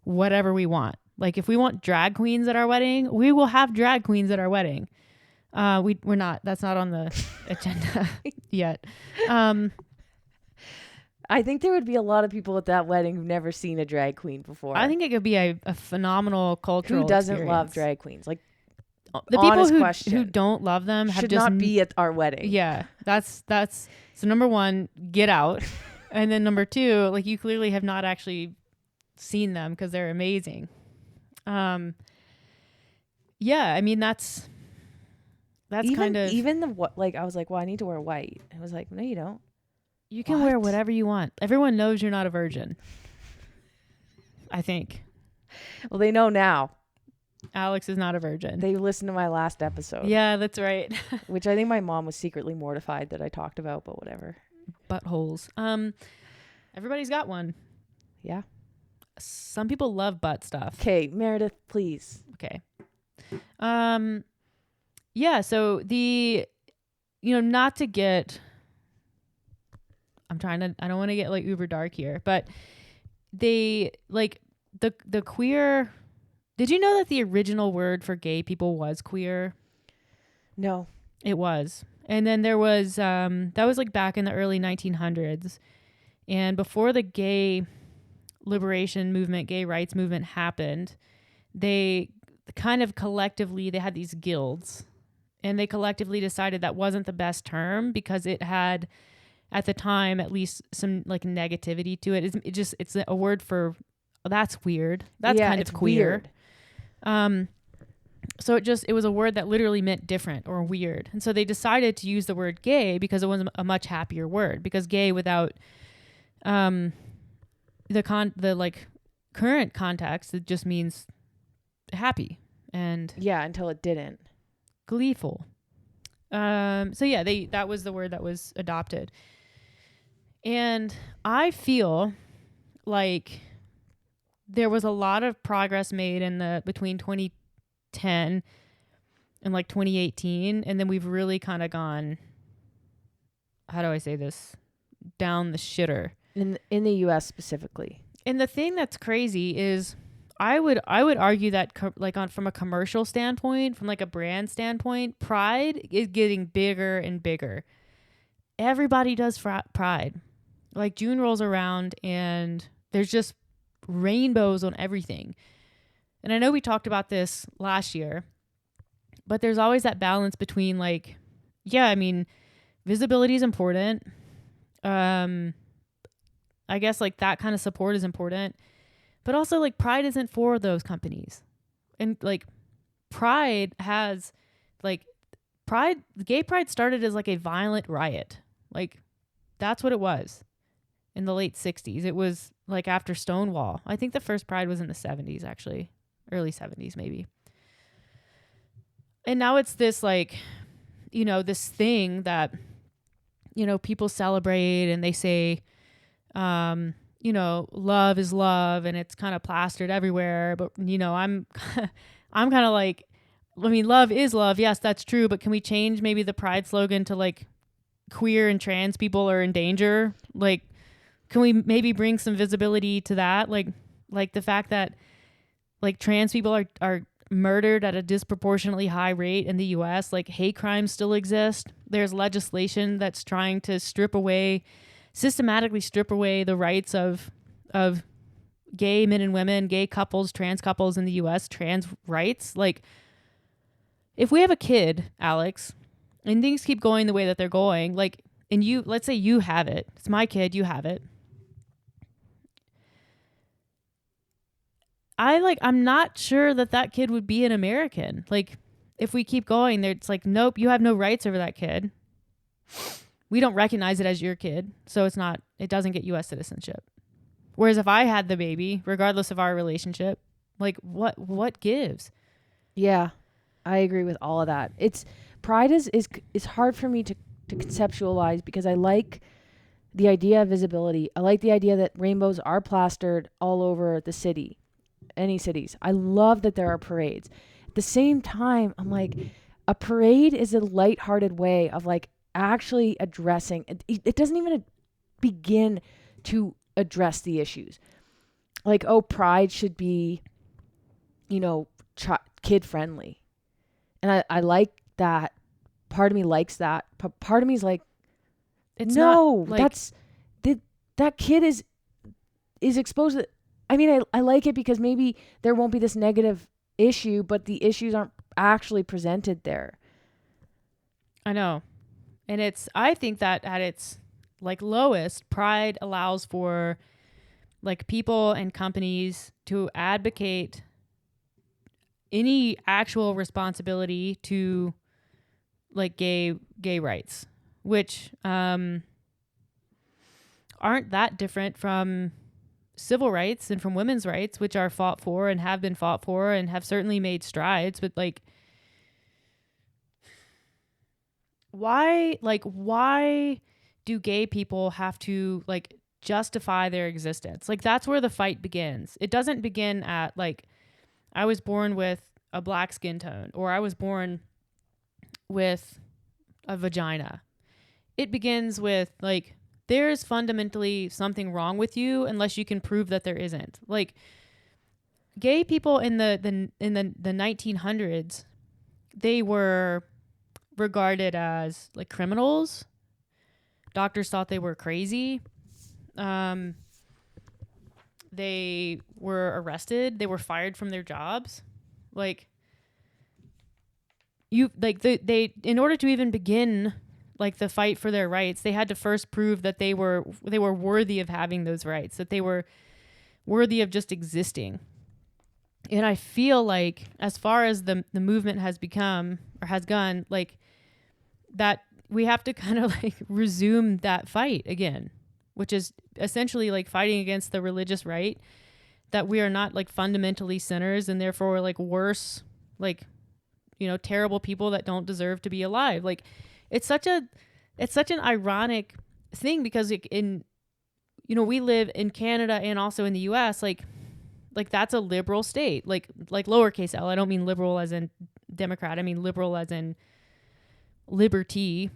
whatever we want. Like if we want drag queens at our wedding, we will have drag queens at our wedding. We're not. That's not on the agenda yet. I think there would be a lot of people at that wedding who've never seen a drag queen before. I think it could be a phenomenal cultural. Who doesn't experience. love drag queens? Like The people who question. don't love them have should just not be at our wedding. Yeah, that's so number one, get out, and then number two, like you clearly have not actually seen them because they're amazing. Yeah, I mean that's kind of even the what like I was like, well, I need to wear white. I was like, no, you don't. you can wear whatever you want. Everyone knows you're not a virgin. I think Well, they know now. Alex is not a virgin. They listened to my last episode. Yeah, that's right. Which I think my mom was secretly mortified that I talked about, but whatever. Buttholes. Everybody's got one. Yeah. Some people love butt stuff. Okay, Meredith, please. Okay. Yeah, so not to get I don't want to get like uber dark here, but they like the queer. Did you know that the original word for gay people was queer? No. It was. And then there was that was like back in the early 1900s. And before the gay liberation movement, gay rights movement happened, they kind of collectively, they had these guilds, and they collectively decided that wasn't the best term because it had, at the time, at least some like negativity to it. It's a word for, that's weird. That's kind of queer. Weird. So it was a word that literally meant different or weird. And so they decided to use the word gay because it was a much happier word, because gay without the like current context, it just means happy and Yeah, until it didn't. gleeful. So yeah, that was the word that was adopted. And I feel like there was a lot of progress made between 2010 and like 2018, and then we've really kind of gone, how do I say this, down the shitter In the US specifically. And the thing that's crazy is I would argue that from a commercial standpoint, from like a brand standpoint, Pride is getting bigger and bigger. Everybody does Pride. Like June rolls around and there's just rainbows on everything. And I know we talked about this last year, But there's always that balance between like, yeah, I mean, visibility is important. I guess like that kind of support is important. But also like pride isn't for those companies. And like pride has like gay pride started as like a violent riot. Like that's what it was in the late 60s. It was like after Stonewall. I think the first pride was in the 70s actually, early 70s maybe. And now it's this like, this thing that, people celebrate and they say, love is love and it's kind of plastered everywhere. But, I'm kind of like, I mean, love is love. Yes, that's true. But can we change maybe the pride slogan to like queer and trans people are in danger? Like, can we maybe bring some visibility to that? Like the fact that like trans people are murdered at a disproportionately high rate in the US, like hate crimes still exist. There's legislation that's trying to systematically strip away the rights of gay men and women, gay couples, trans couples in the US, trans rights. Like if we have a kid, Alex, and things keep going the way that they're going, like, and let's say you have it. It's my kid, you have it. I'm not sure that kid would be an American. Like, if we keep going, it's like, nope, you have no rights over that kid. We don't recognize it as your kid, so it doesn't get U.S. citizenship. Whereas if I had the baby, regardless of our relationship, like, what gives? Yeah, I agree with all of that. Pride is hard for me to conceptualize because I like the idea of visibility. I like the idea that rainbows are plastered all over the city. Any cities. I love that there are parades. At the same time, I'm like, a parade is a lighthearted way of like actually addressing it doesn't even begin to address the issues. Like, oh, pride should be, kid friendly. And I like that. Part of me likes that. But part of me is like, it's no, not like, that kid is exposed to. I mean, I like it because maybe there won't be this negative issue, but the issues aren't actually presented there. I know. And I think that at its like lowest, pride allows for like people and companies to advocate any actual responsibility to like gay rights, which aren't that different from civil rights and from women's rights, which are fought for and have been fought for and have certainly made strides. But like, why do gay people have to like justify their existence? Like, that's where the fight begins. It doesn't begin at like, I was born with a black skin tone or I was born with a vagina. It begins with like, there's fundamentally something wrong with you unless you can prove that there isn't. Like, gay people in the 1900s, they were regarded as like criminals. Doctors thought they were crazy. They were arrested. They were fired from their jobs. Like, they in order to even begin like the fight for their rights, they had to first prove that they were worthy of having those rights, that they were worthy of just existing. And I feel like as far as the movement has become or has gone, like that we have to kind of like resume that fight again, which is essentially like fighting against the religious right that we are not like fundamentally sinners and therefore like worse, like, terrible people that don't deserve to be alive. Like, it's such an ironic thing because we live in Canada and also in the US, like that's a liberal state, like lowercase l. I don't mean liberal as in Democrat. I mean liberal as in liberty.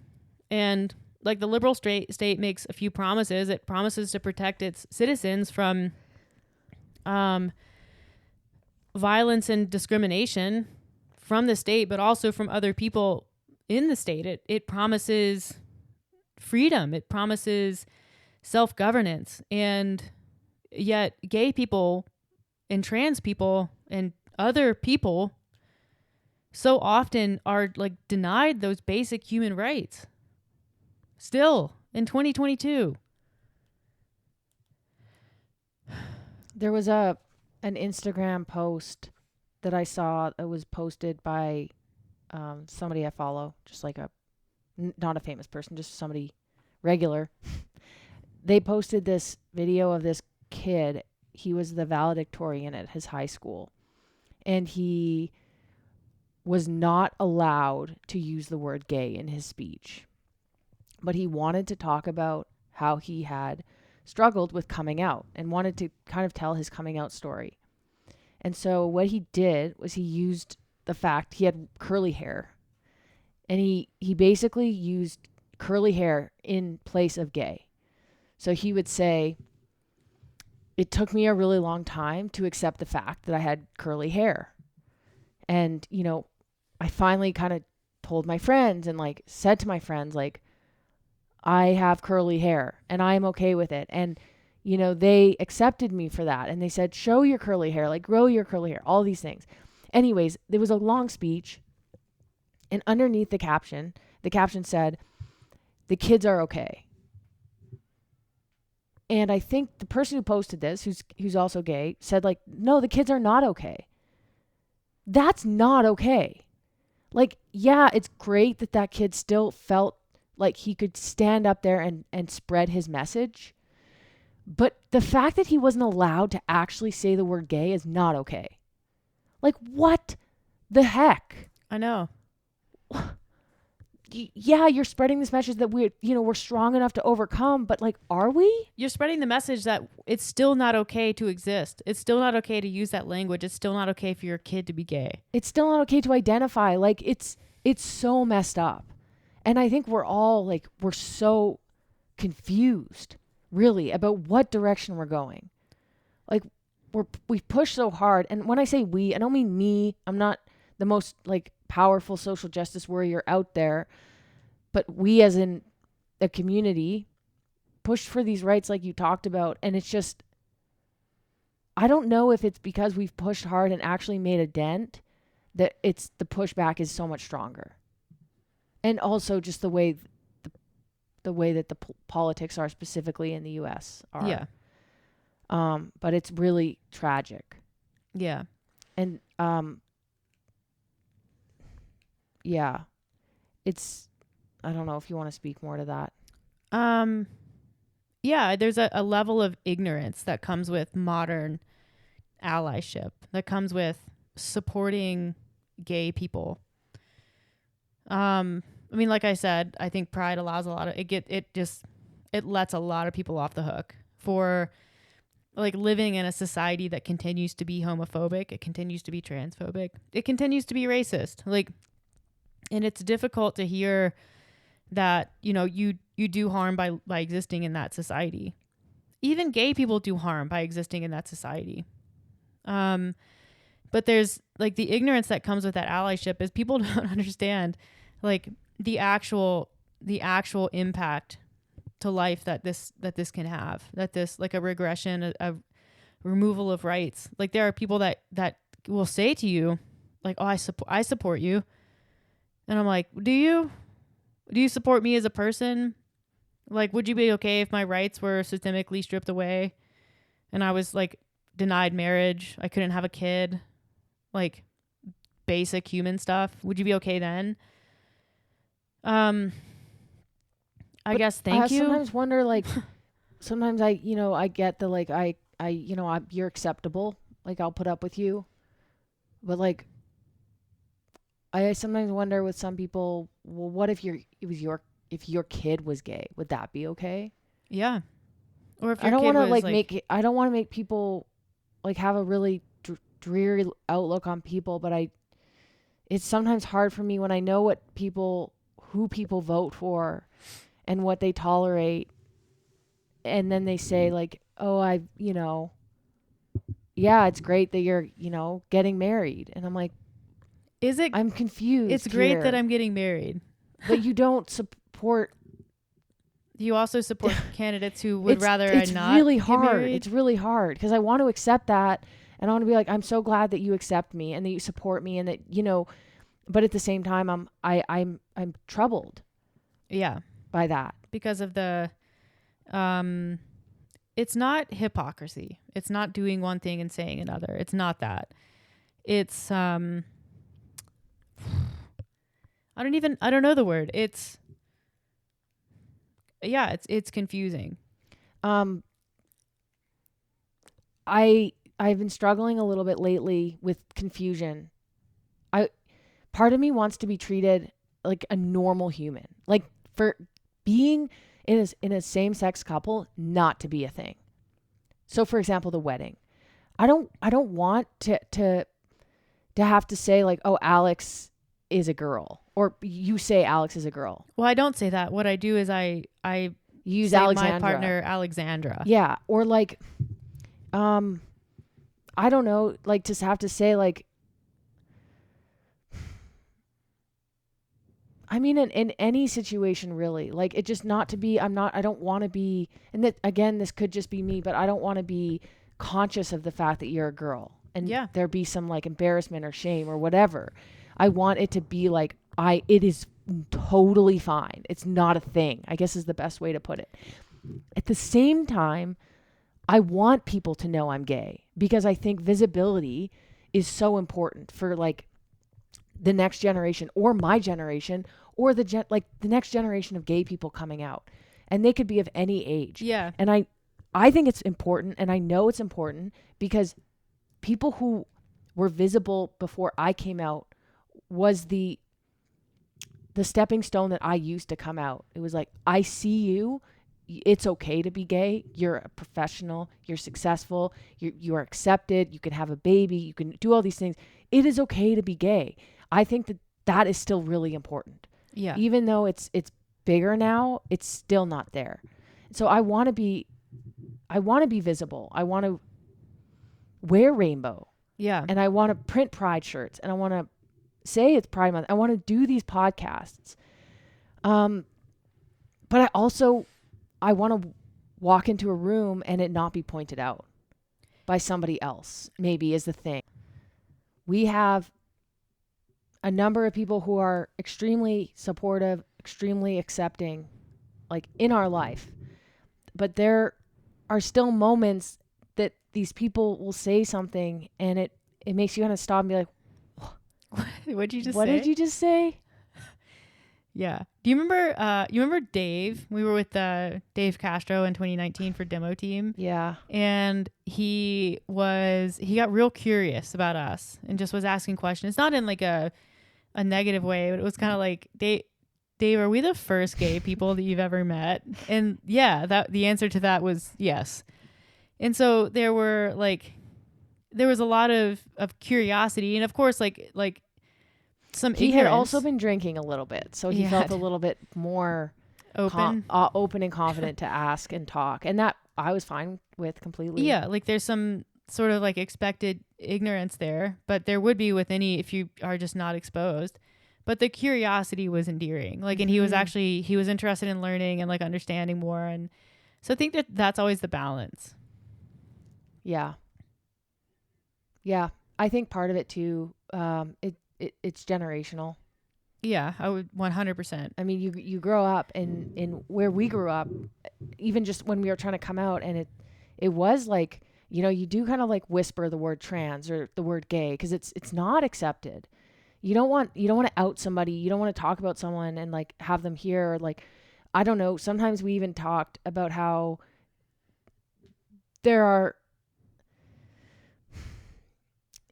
And like the liberal state makes a few promises. It promises to protect its citizens from violence and discrimination from the state, but also from other people in the state. It promises freedom. It promises self-governance. And yet gay people and trans people and other people so often are like denied those basic human rights. Still in 2022. There was an Instagram post that I saw that was posted by somebody I follow, just like not a famous person, just somebody regular. They posted this video of this kid. He was the valedictorian at his high school, and he was not allowed to use the word gay in his speech. But he wanted to talk about how he had struggled with coming out and wanted to kind of tell his coming out story. And so what he did was he used the fact he had curly hair. And he basically used curly hair in place of gay. So he would say, it took me a really long time to accept the fact that I had curly hair. And, you know, I finally kind of told my friends and like said to my friends, like, I have curly hair and I'm okay with it. And, you know, they accepted me for that. And they said, show your curly hair, like grow your curly hair, all these things. Anyways, there was a long speech. And underneath the caption said, the kids are okay. And I think the person who posted this, who's also gay, said like, no, the kids are not okay. That's not okay. Like, yeah, it's great that kid still felt like he could stand up there and spread his message. But the fact that he wasn't allowed to actually say the word gay is not okay. Like, what the heck? I know. Yeah, you're spreading this message that we're strong enough to overcome, but like, are we? You're spreading the message that it's still not okay to exist. It's still not okay to use that language. It's still not okay for your kid to be gay. It's still not okay to identify. Like, it's so messed up. And I think we're so confused, really, about what direction we're going. Like, we push so hard. And when I say we, I don't mean me. I'm not the most like powerful social justice warrior out there, but we as in a community pushed for these rights like you talked about. And it's just, I don't know if it's because we've pushed hard and actually made a dent that the pushback is so much stronger. And also just the way that the politics are specifically in the US are. Yeah. But it's really tragic. Yeah. And yeah, I don't know if you want to speak more to that. Yeah, there's a level of ignorance that comes with modern allyship, that comes with supporting gay people. I mean, like I said, I think pride allows a lot of it lets a lot of people off the hook for like living in a society that continues to be homophobic, it continues to be transphobic, it continues to be racist. Like, and it's difficult to hear that, you know, you do harm by existing in that society. Even gay people do harm by existing in that society. But there's like the ignorance that comes with that allyship is people don't understand like the actual impact to life that this can have, that this like a regression, a removal of rights. Like there are people that will say to you like, oh, I support you. And I'm like, do you support me as a person? Like, would you be okay if my rights were systemically stripped away and I was like denied marriage? I couldn't have a kid, like basic human stuff. Would you be okay then? I guess thank you. I sometimes wonder, like, sometimes I get the like, you're acceptable. Like, I'll put up with you. But like, I sometimes wonder with some people, well, what if if your kid was gay? Would that be okay? Yeah. Or if your I don't kid want was to I don't want to make people like have a really dreary outlook on people, but it's sometimes hard for me when I know who people vote for and what they tolerate. And then they say like, oh, yeah, it's great that you're, getting married. And I'm like, I'm confused. It's great that I'm getting married. But you don't support. You also support candidates who would rather I not really get hard. married. It's really hard because I want to accept that. And I want to be like, I'm so glad that you accept me and that you support me and that, but at the same time, I'm troubled Yeah. by that. Because of the, it's not hypocrisy. It's not doing one thing and saying another. It's not that. It's, I don't know the word. It's confusing. I've been struggling a little bit lately with confusion. Part of me wants to be treated like a normal human, like for being in a same-sex couple not to be a thing. So, for example, the wedding. I don't want to have to say like, oh, Alex is a girl, or you say Alex is a girl. Well, I don't say that. What I do is I use say Alexandra. my partner Alexandra. Yeah, or like, I don't know, like to have to say like, I mean, in any situation, really, like it just not to be, I don't want to be, and that again, this could just be me, but I don't want to be conscious of the fact that you're a girl and there be some like embarrassment or shame or whatever. I want it to be like, it is totally fine. It's not a thing, I guess is the best way to put it. At the same time, I want people to know I'm gay because I think visibility is so important for like the next generation or my generation or the next generation of gay people coming out, and they could be of any age. Yeah. And I think it's important, and I know it's important because people who were visible before I came out was the stepping stone that I used to come out. It was like, I see you. It's okay to be gay. You're a professional. You're successful. You are accepted. You can have a baby. You can do all these things. It is okay to be gay. I think that is still really important. Yeah. Even though it's bigger now, it's still not there. So I want to be visible. I want to wear rainbow. Yeah. And I want to print pride shirts, and I want to say it's Pride Month. I want to do these podcasts. But I want to walk into a room and it not be pointed out by somebody else, maybe, is the thing. We have a number of people who are extremely supportive, extremely accepting, like in our life. But there are still moments that these people will say something and it makes you kind of stop and be like, What'd you just say? What did you just say? Yeah. Do you remember Dave? We were with Dave Castro in 2019 for Demo Team. Yeah. And he got real curious about us and just was asking questions. Not in like a negative way, but it was kind of like, Dave, are we the first gay people that you've ever met? And yeah, the answer to that was yes. And so there was a lot of curiosity, and of course like some he ignorance. had also been drinking a little bit, so he felt a little bit more open and confident to ask and talk, and that I was fine with completely. Yeah, like there's some sort of like expected ignorance there, but there would be with any if you are just not exposed. But the curiosity was endearing, like, and he was interested in learning and like understanding more, and so I think that's always the balance. Yeah. I think part of it too, it's generational. Yeah, I would 100%. I mean, you grow up in where we grew up, even just when we were trying to come out, and it was like, you do kind of like whisper the word trans or the word gay because it's not accepted. You don't want to out somebody. You don't want to talk about someone and like have them hear, or like, I don't know. Sometimes we even talked about how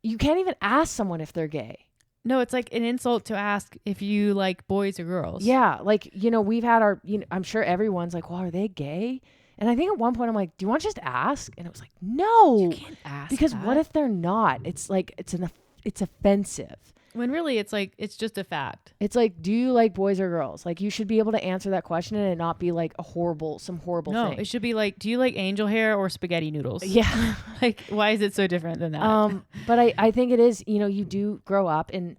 you can't even ask someone if they're gay. No, it's like an insult to ask if you like boys or girls. Yeah, like, we've had I'm sure everyone's like, well, are they gay? And I think at one point I'm like, do you want to just ask? And it was like, no. You can't ask because that. What if they're not? It's like, it's offensive. When really it's like, it's just a fact. It's like, do you like boys or girls? Like, you should be able to answer that question and it not be like some horrible thing. No, it should be like, do you like angel hair or spaghetti noodles? Yeah. Like, why is it so different than that? But I think it is, you do grow up in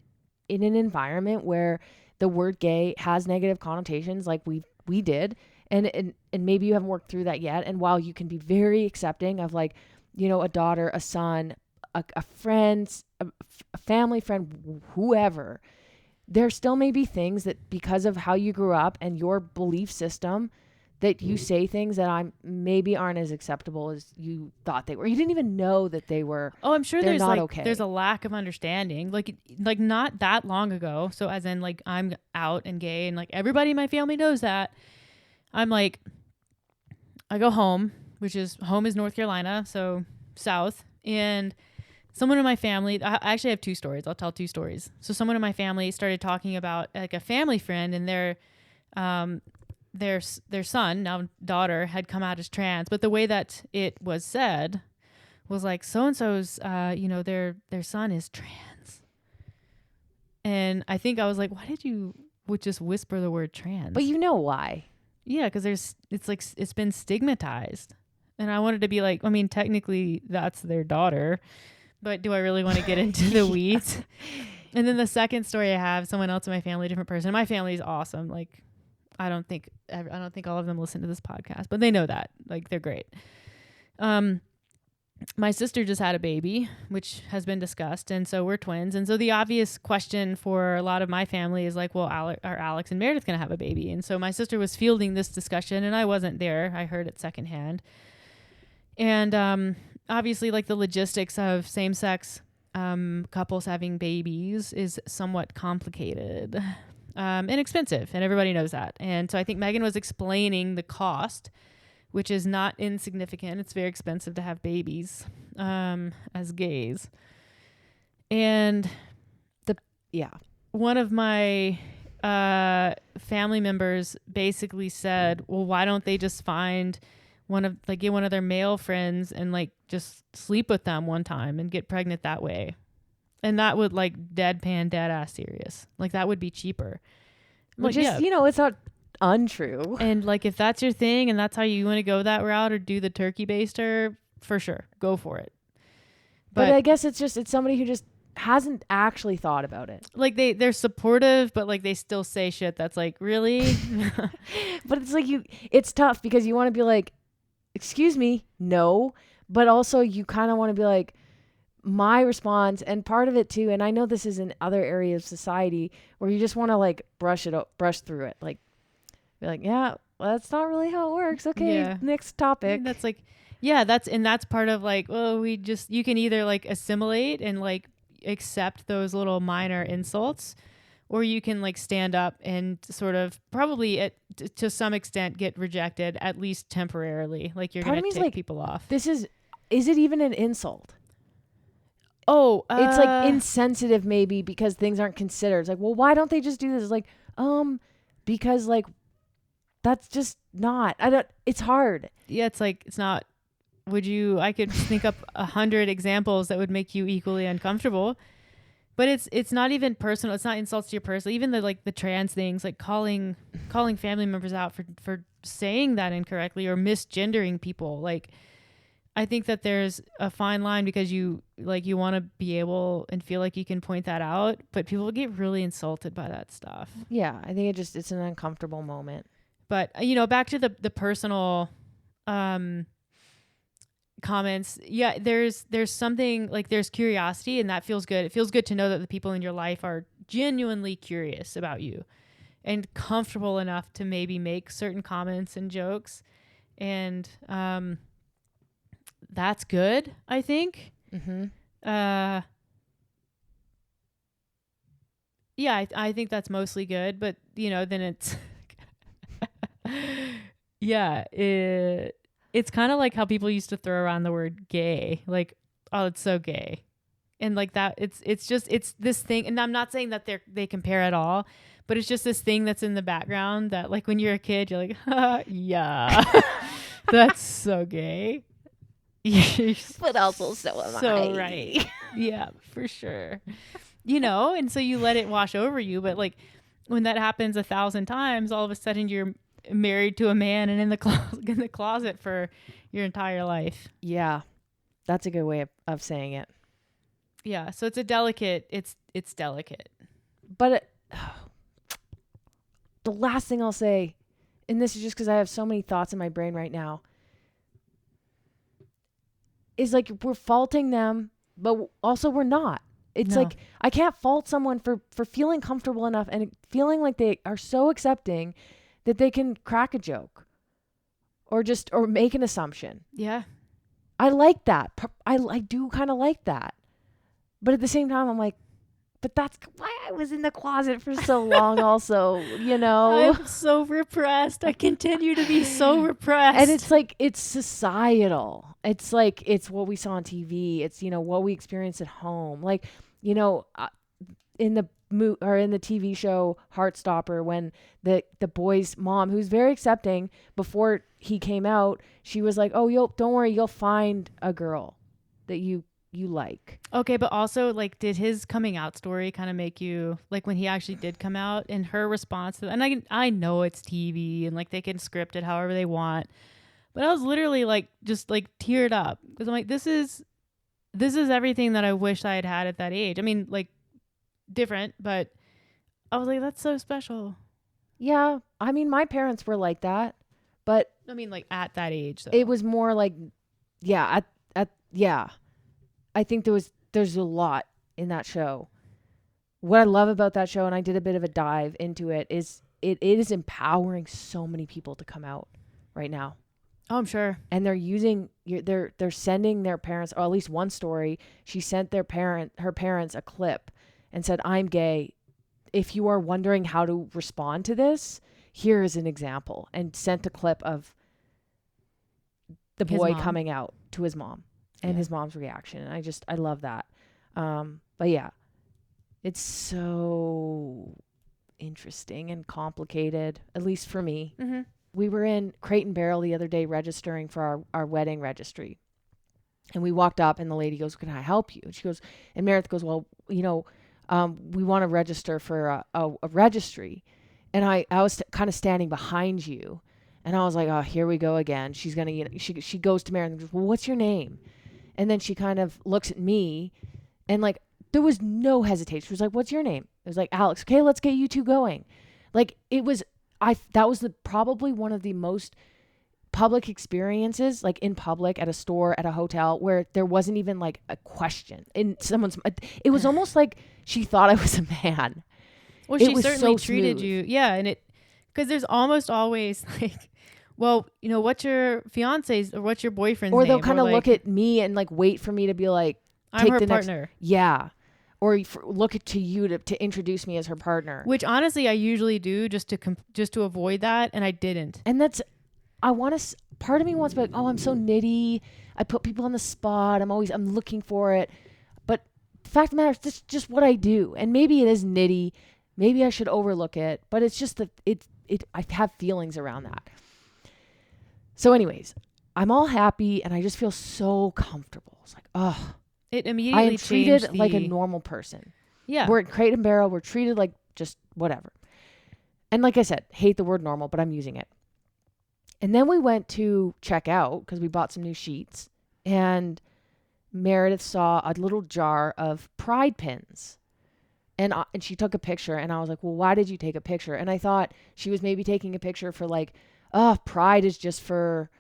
an environment where the word gay has negative connotations, like we did. And maybe you haven't worked through that yet. And while you can be very accepting of like, a daughter, a son, a friend, a family friend, whoever, there still may be things that because of how you grew up and your belief system that you say things that maybe aren't as acceptable as you thought they were. You didn't even know that they were. Oh, I'm sure they're there's not like okay. there's a lack of understanding. Like not that long ago. So as in like I'm out and gay and like everybody in my family knows that. I'm like I go home, which is home is North Carolina, so south, and someone in my family, I actually have two stories. I'll tell two stories. So someone in my family started talking about like a family friend and their son, now daughter, had come out as trans, but the way that it was said was like so and so's their son is trans. And I think I was like, why did you would just whisper the word trans? But you know why? Yeah, because it's been stigmatized. And I wanted to be like, I mean, technically that's their daughter, but do I really want to get into the weeds? And then the second story I have, someone else in my family, a different person. My family is awesome. Like, I don't think all of them listen to this podcast, but they know that. Like, they're great. My sister just had a baby, which has been discussed, and so we're twins. And so the obvious question for a lot of my family is like, well, are Alex and Meredith going to have a baby? And so my sister was fielding this discussion, and I wasn't there. I heard it secondhand. And obviously, like the logistics of same-sex couples having babies is somewhat complicated and expensive, and everybody knows that. And so I think Megan was explaining the cost, which is not insignificant. It's very expensive to have babies as gays. And one of my family members basically said, well, why don't they just find get one of their male friends and like just sleep with them one time and get pregnant that way? And that would like deadpan dead ass serious. Like that would be cheaper. Which is, it's not untrue. And like if that's your thing and that's how you want to go that route or do the turkey baster, for sure, go for it. But I guess it's somebody who just hasn't actually thought about it. Like they're supportive, but like they still say shit that's like, really? But it's like it's tough because you want to be like, excuse me, no, but also you kind of want to be like, my response, and part of it too, and I know this is in other areas of society where you just want to like brush through it, like be like, yeah, well, that's not really how it works. Okay, yeah. Next topic. That's like, yeah, that's part of like, well, you can either like assimilate and like accept those little minor insults, or you can like stand up and sort of probably to some extent get rejected, at least temporarily. Like you're going to take people off. Is it even an insult? Oh, it's like insensitive maybe because things aren't considered. It's like, well, why don't they just do this? It's like, because like that's just not. It's hard. Yeah, it's like it's not. I could think up 100 examples that would make you equally uncomfortable. But it's not even personal. It's not insults to your person. Even the trans things, like calling family members out for saying that incorrectly or misgendering people. Like, I think that there's a fine line because you want to be able and feel like you can point that out, but people get really insulted by that stuff. Yeah, I think it's an uncomfortable moment. But back to the personal comments. Yeah, there's something like there's curiosity, and that feels good. It feels good to know that the people in your life are genuinely curious about you and comfortable enough to maybe make certain comments and jokes. And that's good, I think. Mm-hmm. Yeah, I think that's mostly good, but then it's yeah, it's kind of like how people used to throw around the word gay, like, oh, it's so gay. And like that, it's this thing, and I'm not saying that they compare at all, but it's just this thing that's in the background that like when you're a kid, you're like, yeah, that's so gay. But also so am I. So right. Yeah, for sure. And so you let it wash over you, but like when that happens 1,000 times, all of a sudden you're married to a man and in the closet for your entire life. Yeah. That's a good way of saying it. Yeah, so it's delicate. But the last thing I'll say, and this is just because I have so many thoughts in my brain right now, is like we're faulting them, but also we're not. It's No. like, I can't fault someone for feeling comfortable enough and feeling like they are so accepting that they can crack a joke or make an assumption. Yeah. I like that. I do kind of like that. But at the same time, I'm like, but that's why I was in the closet for so long also, you know? I'm so repressed. I continue to be so repressed. And it's like, it's societal. It's like, it's what we saw on TV. It's, you know, what we experience at home. Like, you know, in the in the TV show Heartstopper, when the boy's mom, who's very accepting, before he came out, she was like, "Oh, don't worry, you'll find a girl that you like." Okay, but also, like, did his coming out story kind of make you, like, when he actually did come out, and her response to that, and I know it's TV and like they can script it however they want, but I was literally like just like teared up because I'm like, this is everything that I wish I had had at that age. I mean, like, different, but I was like, that's so special. Yeah, I mean, my parents were like that, but I mean, like, at that age, though. it was more like, yeah, yeah. I think there's a lot in that show. What I love about that show, and I did a bit of a dive into it, is it is empowering so many people to come out right now. Oh, I'm sure. And they're sending their parents, or at least one story, she sent her parents a clip and said, "I'm gay. If you are wondering how to respond to this, here is an example," and sent a clip of the boy coming out to his mom and his mom's reaction. And I love that. But yeah, it's so interesting and complicated, at least for me. Mm-hmm. We were in Crate and Barrel the other day registering for our wedding registry. And we walked up and the lady goes, "Can I help you?" And she goes, and Meredith goes, "Well, you know, we want to register for a registry." And I was kind of standing behind you. And I was like, "Oh, here we go again." She's going to, you know, she goes to Meredith and goes, "Well, what's your name?" And then she kind of looks at me and like, there was no hesitation. She was like, "What's your name?" It was like, "Alex." "Okay, let's get you two going." Like, it was, that was probably one of the most public experiences, like in public, at a store, at a hotel, where there wasn't even like a question in someone's, it was almost like she thought I was a man. Well, she certainly treated you. Yeah. And because there's almost always like, well, you know, what's your fiance's or what's your boyfriend's name? Or they'll kind of look at me and like wait for me to be like, I'm her partner. Yeah. Or look to you to introduce me as her partner. Which honestly, I usually do just to avoid that. And I didn't. And that's, part of me wants to be like, "Oh, I'm so nitty. I put people on the spot. I'm looking for it." But the fact of the matter is, this is just what I do. And maybe it is nitty. Maybe I should overlook it. But it's just that I have feelings around that. So anyways, I'm all happy and I just feel so comfortable. It's like, oh, it immediately I am treated like a normal person. Yeah. We're at Crate and Barrel. We're treated like just whatever. And like I said, hate the word normal, but I'm using it. And then we went to check out because we bought some new sheets, and Meredith saw a little jar of pride pins, and she took a picture, and I was like, "Well, why did you take a picture?" And I thought she was maybe taking a picture for like, "Oh, pride is just for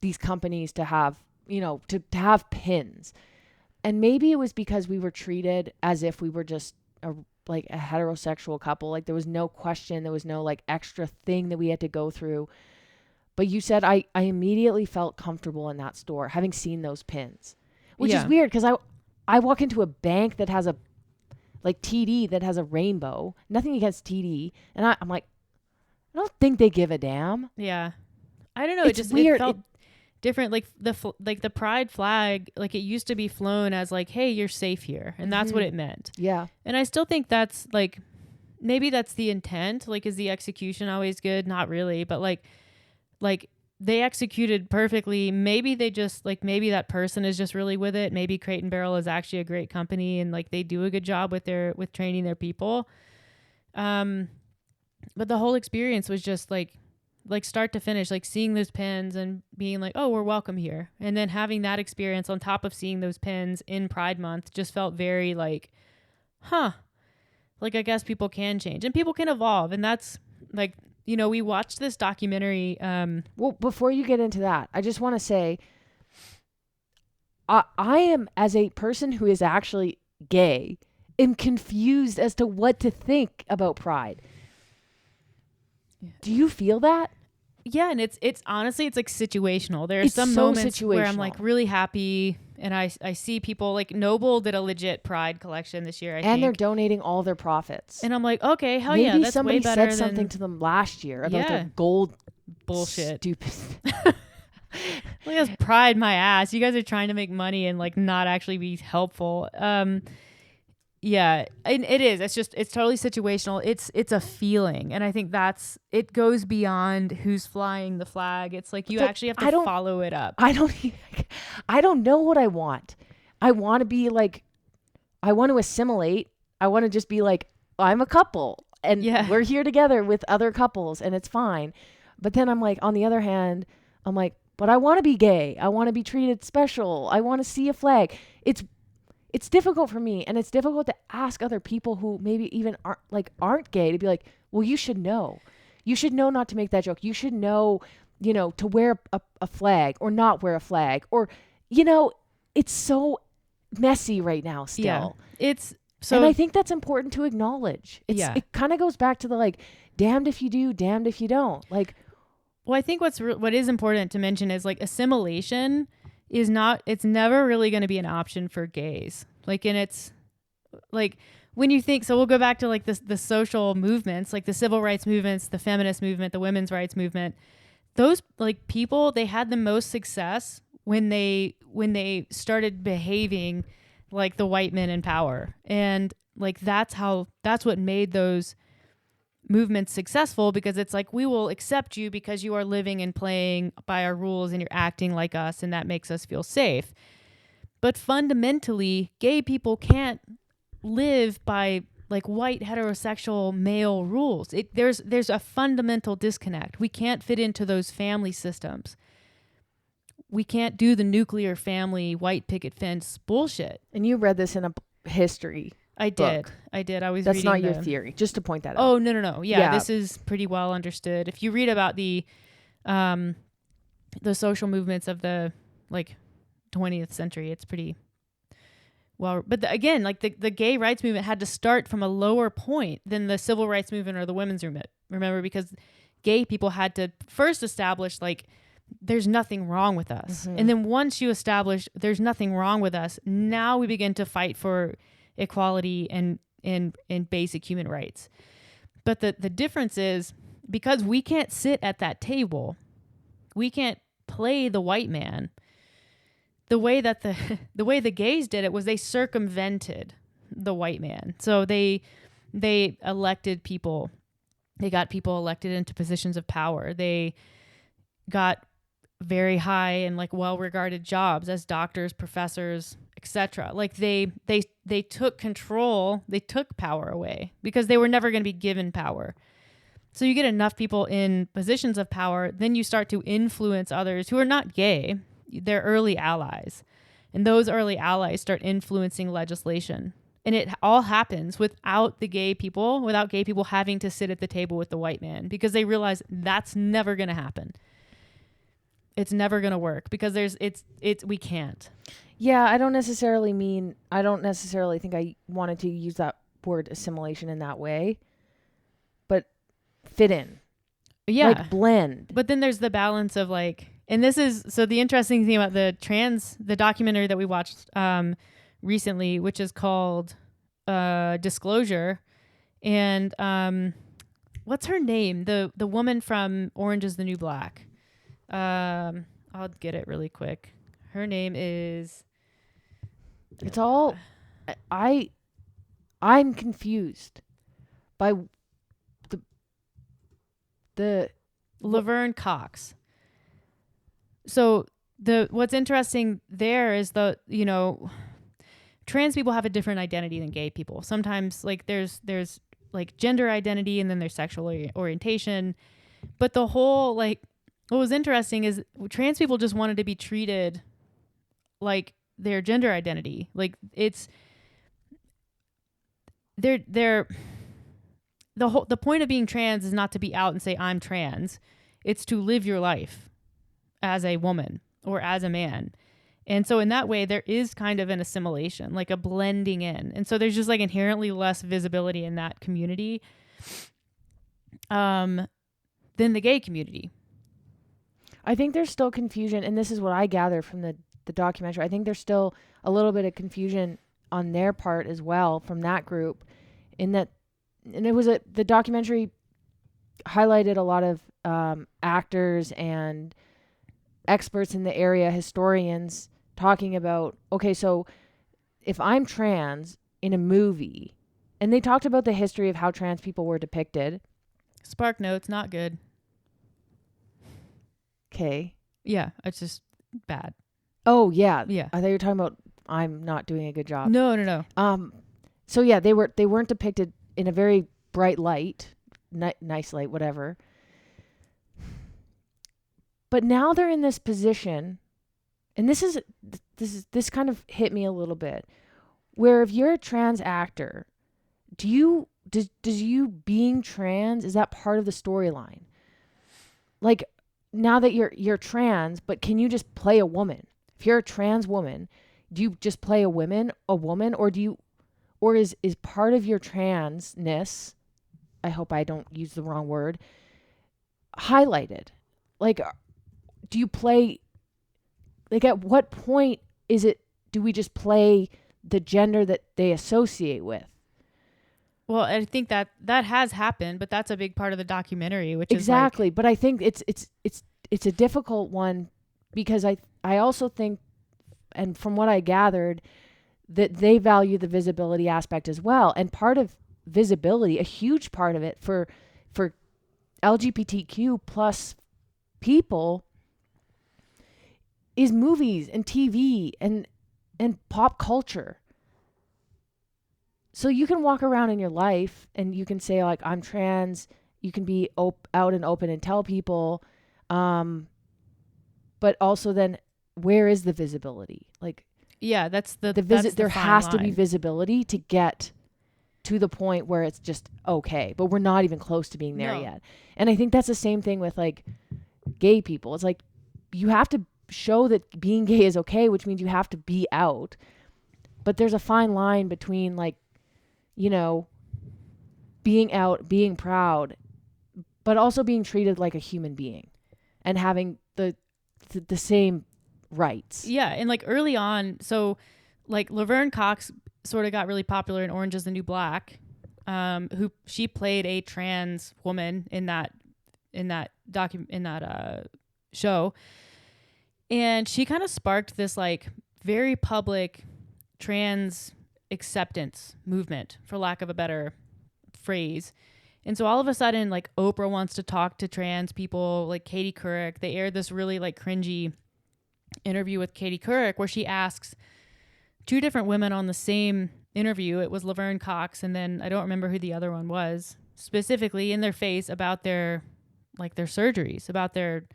these companies to have, you know, to have pins." And maybe it was because we were treated as if we were just like a heterosexual couple. Like, there was no question. There was no like extra thing that we had to go through. But you said I immediately felt comfortable in that store, having seen those pins, which is weird because I walk into a bank that has a like TD that has a rainbow. Nothing against TD, and I'm like, I don't think they give a damn. Yeah, I don't know. It's weird. It felt different. Like the pride flag, like it used to be flown as like, "Hey, you're safe here," and that's what it meant. Yeah, and I still think that's like, maybe that's the intent. Like, is the execution always good? Not really, but like they executed perfectly. Maybe they just like, maybe that person is just really with it. Maybe Crate and Barrel is actually a great company and like they do a good job with training their people. But the whole experience was just like start to finish, like seeing those pins and being like, "Oh, we're welcome here." And then having that experience on top of seeing those pins in Pride Month just felt very like, like, I guess people can change and people can evolve. And that's like, you know, we watched this documentary. Well, before you get into that, I just want to say, I am, as a person who is actually gay, am confused as to what to think about pride. Do you feel that? Yeah, and it's honestly, it's like situational. There are It's some so moments where I'm like situational. really happy, and I see people like Noble did a legit Pride collection this year, I And they're think, doing all their profits. and I'm like, okay, hell yeah, Maybe that's way somebody said better something than to them last year about their yeah gold bullshit. stupid. Like, that's Pride my ass. You guys are trying to make money and like not actually be helpful. Yeah, and it is. It's totally situational. It's a feeling, and I think it goes beyond who's flying the flag. It's like you actually have to follow it up. I don't know what I want. I want to be like, I want to assimilate. I want to just be like, I'm a couple and we're here together with other couples and it's fine. But then I'm like, on the other hand, I'm like, but I want to be gay. I want to be treated special. I want to see a flag. It's difficult for me, and it's difficult to ask other people who maybe even aren't gay to be like, well, you should know. You should know not to make that joke. You should know, to wear a flag or not wear a flag, or, it's so messy right now still. Yeah. It's so, and I think that's important to acknowledge. It kind of goes back to the like, damned if you do, damned if you don't. Like, well, I think what is important to mention is like assimilation is not, it's never really going to be an option for gays. Like, and it's like when you think, so we'll go back to like the social movements, like the civil rights movements, the feminist movement, the women's rights movement. Those like people, they had the most success when they started behaving like the white men in power. And like that's what made those movements successful, because it's like, we will accept you because you are living and playing by our rules and you're acting like us, and that makes us feel safe. But fundamentally, gay people can't live by like white heterosexual male rules. There's a fundamental disconnect. We can't fit into those family systems. We can't do the nuclear family white picket fence bullshit. And you read this in a history. I did. I was That's reading not your theory, just to point that out. Oh, no. Yeah, this is pretty well understood. If you read about the social movements of the like 20th century, it's pretty well. But again, like the gay rights movement had to start from a lower point than the civil rights movement or the women's movement. Remember, because gay people had to first establish like there's nothing wrong with us. Mm-hmm. And then once you establish there's nothing wrong with us, now we begin to fight for equality and basic human rights. But the difference is, because we can't sit at that table, we can't play the white man. The way that the way the gays did it was they circumvented the white man. So they elected people. They got people elected into positions of power. They got very high and like well-regarded jobs as doctors, professors, etc. Like they took control, they took power away because they were never going to be given power. So you get enough people in positions of power, then you start to influence others who are not gay. They're early allies. And those early allies start influencing legislation. And it all happens without gay people having to sit at the table with the white man, because they realize that's never going to happen. It's never going to work because we can't. Yeah, I don't necessarily think I wanted to use that word assimilation in that way, but fit in. Yeah. Like blend. But then there's the balance of like, and this is, so the interesting thing about the documentary that we watched recently, which is called Disclosure. And what's her name? The woman from Orange is the New Black. I'll get it really quick. Her name is... It's all... I'm confused by the Laverne Cox. So what's interesting there is trans people have a different identity than gay people. Sometimes like there's like gender identity and then there's sexual orientation, but the whole like what was interesting is trans people just wanted to be treated like their gender identity. Like it's the point of being trans is not to be out and say I'm trans. It's to live your life as a woman or as a man. And so in that way, there is kind of an assimilation, like a blending in. And so there's just like inherently less visibility in that community than the gay community. I think there's still confusion, and this is what I gather from the documentary. I think there's still a little bit of confusion on their part as well from that group, in that, and it was the documentary highlighted a lot of actors and experts in the area, historians, talking about, okay, so if I'm trans in a movie, and they talked about the history of how trans people were depicted. Spark Notes, not good. Okay. Yeah, it's just bad. Oh, yeah. Yeah. I thought you were talking about I'm not doing a good job. No. So yeah, they weren't depicted in a very bright light, nice light, whatever. But now they're in this position, and this kind of hit me a little bit, where if you're a trans actor, does you being trans, is that part of the storyline? Like, now that you're trans, but can you just play a woman? If you're a trans woman, do you just play a woman, or is part of your transness, I hope I don't use the wrong word, highlighted? Like, do you play, like, at what point do we just play the gender that they associate with? Well, I think that has happened, but that's a big part of the documentary, which exactly. is like, but I think it's a difficult one, because I also think, and from what I gathered, that they value the visibility aspect as well. And part of visibility, a huge part of it for LGBTQ plus people, is movies and TV and pop culture. So you can walk around in your life and you can say, like, I'm trans. You can be out and open and tell people. But also then, where is the visibility? Like, yeah, that's the there has to be visibility to get to the point where it's just okay, but we're not even close to being there yet. And I think that's the same thing with like gay people. It's like, you have to show that being gay is okay, which means you have to be out. But there's a fine line between, like, you know, being out, being proud, but also being treated like a human being and having the same rights. Yeah, and like early on, so like Laverne Cox sort of got really popular in Orange is the New Black, who she played a trans woman in that show, and she kind of sparked this like very public trans acceptance movement, for lack of a better phrase. And so all of a sudden, like, Oprah wants to talk to trans people, like Katie Couric. They aired this really like cringy interview with Katie Couric where she asks two different women on the same interview. It was Laverne Cox, and then I don't remember who the other one was, specifically in their face about their surgeries, about their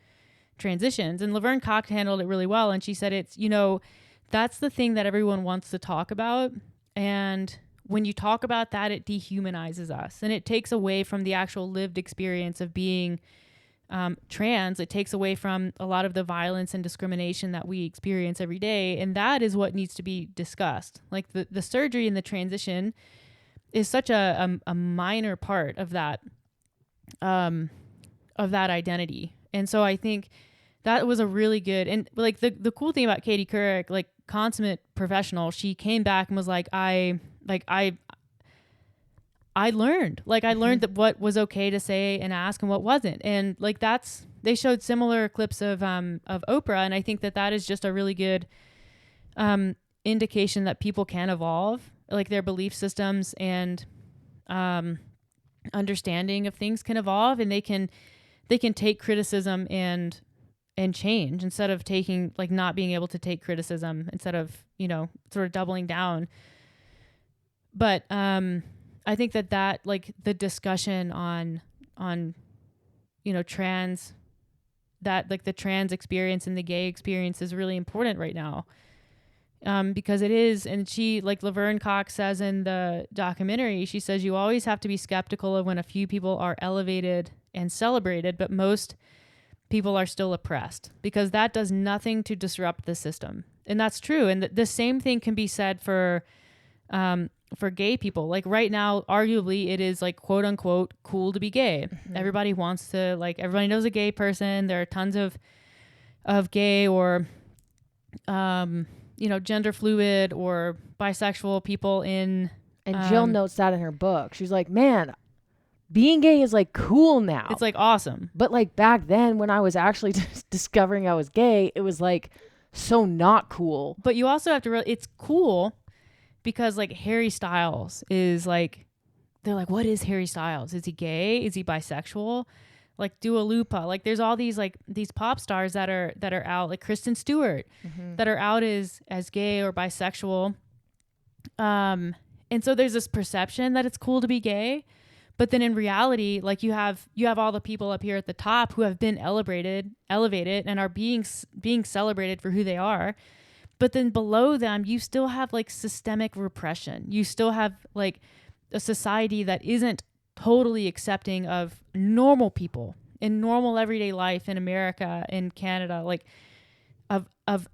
transitions. And Laverne Cox handled it really well. And she said, it's, that's the thing that everyone wants to talk about. And when you talk about that, it dehumanizes us, and it takes away from the actual lived experience of being trans. It takes away from a lot of the violence and discrimination that we experience every day. And that is what needs to be discussed. Like the surgery and the transition is such a minor part of that identity. And so I think that was a really good, and like the cool thing about Katie Couric, like consummate professional, she came back and was like, I learned that what was okay to say and ask and what wasn't. And like they showed similar clips of Oprah. And I think that is just a really good indication that people can evolve, like their belief systems and understanding of things can evolve, and they can take criticism and change, instead of taking, like, not being able to take criticism, instead of, sort of doubling down. But I think that like the discussion on trans, that like the trans experience and the gay experience is really important right now, because it is. And she, like Laverne Cox says in the documentary, she says, you always have to be skeptical of when a few people are elevated and celebrated, but most people are still oppressed, because that does nothing to disrupt the system. And that's true. And the same thing can be said for gay people. Like right now, arguably it is like quote unquote cool to be gay. Everybody wants to, like, everybody knows a gay person. There are tons of gay or, gender fluid or bisexual people in. And Jill notes that in her book. She's like, man, being gay is like cool now. It's like awesome. But like back then when I was actually discovering I was gay, it was like so not cool. But you also have to it's cool because like Harry Styles is like, they're like, what is Harry Styles? Is he gay? Is he bisexual? Like Dua Lipa, like there's all these like these pop stars that are out, like Kristen Stewart, that are out as gay or bisexual. And so there's this perception that it's cool to be gay, but then in reality, like you have all the people up here at the top who have been elevated and are being celebrated for who they are. But then below them, you still have like systemic repression. You still have like a society that isn't totally accepting of normal people in normal everyday life in America, in Canada, like of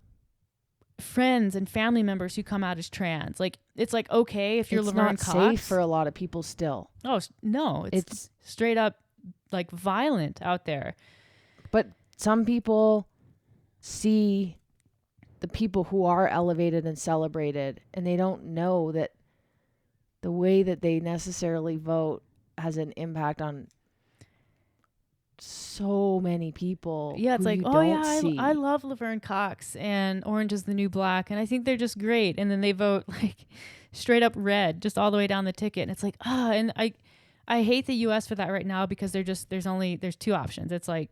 friends and family members who come out as trans. Like it's like okay if you're Laverne Cox. It's not safe for a lot of people still. Oh no, it's straight up like violent out there. But some people see the people who are elevated and celebrated, and they don't know that the way that they necessarily vote has an impact on so many people. Yeah, it's like, oh yeah, I love Laverne Cox and Orange is the New Black, and I think they're just great. And then they vote like straight up red, just all the way down the ticket. And it's like, and I hate the U.S. for that right now because there's two options. It's like,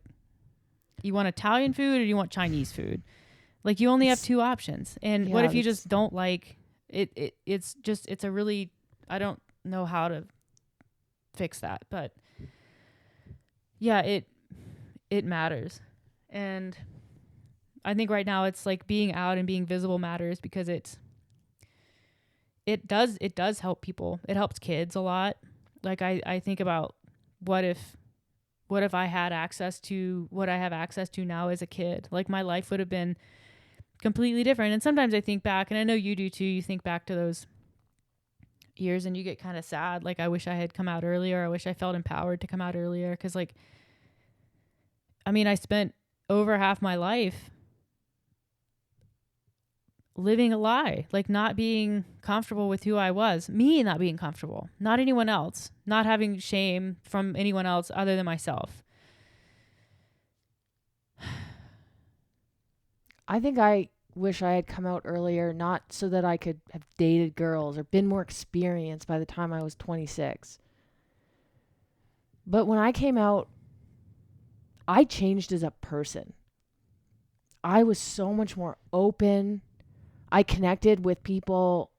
you want Italian food or you want Chinese food. Like you only have two options. And what if you just don't like it? It's a really, I don't know how to fix that, but yeah, it matters. And I think right now it's like being out and being visible matters because it does help people. It helps kids a lot. Like I think about what if I had access to what I have access to now as a kid? Like my life would have been completely different. And sometimes I think back, and I know you do too, you think back to those years and you get kind of sad. Like I wish I had come out earlier. I wish I felt empowered to come out earlier. Because like, I mean, I spent over half my life living a lie, like not being comfortable with who I was, me not being comfortable, not anyone else, not having shame from anyone else other than myself. I think I wish I had come out earlier, not so that I could have dated girls or been more experienced by the time I was 26. But when I came out, I changed as a person. I was so much more open. I connected with people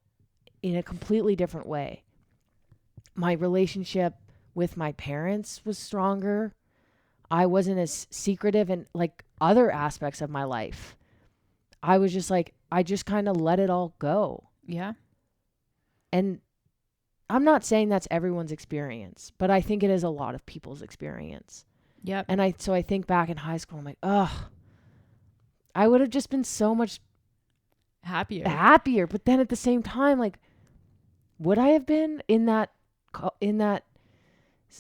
in a completely different way. My relationship with my parents was stronger. I wasn't as secretive in like other aspects of my life. I was just like, I just kind of let it all go. Yeah. And I'm not saying that's everyone's experience, but I think it is a lot of people's experience. Yep. And I think back in high school, I'm like, I would have just been so much happier. But then at the same time, like, would I have been in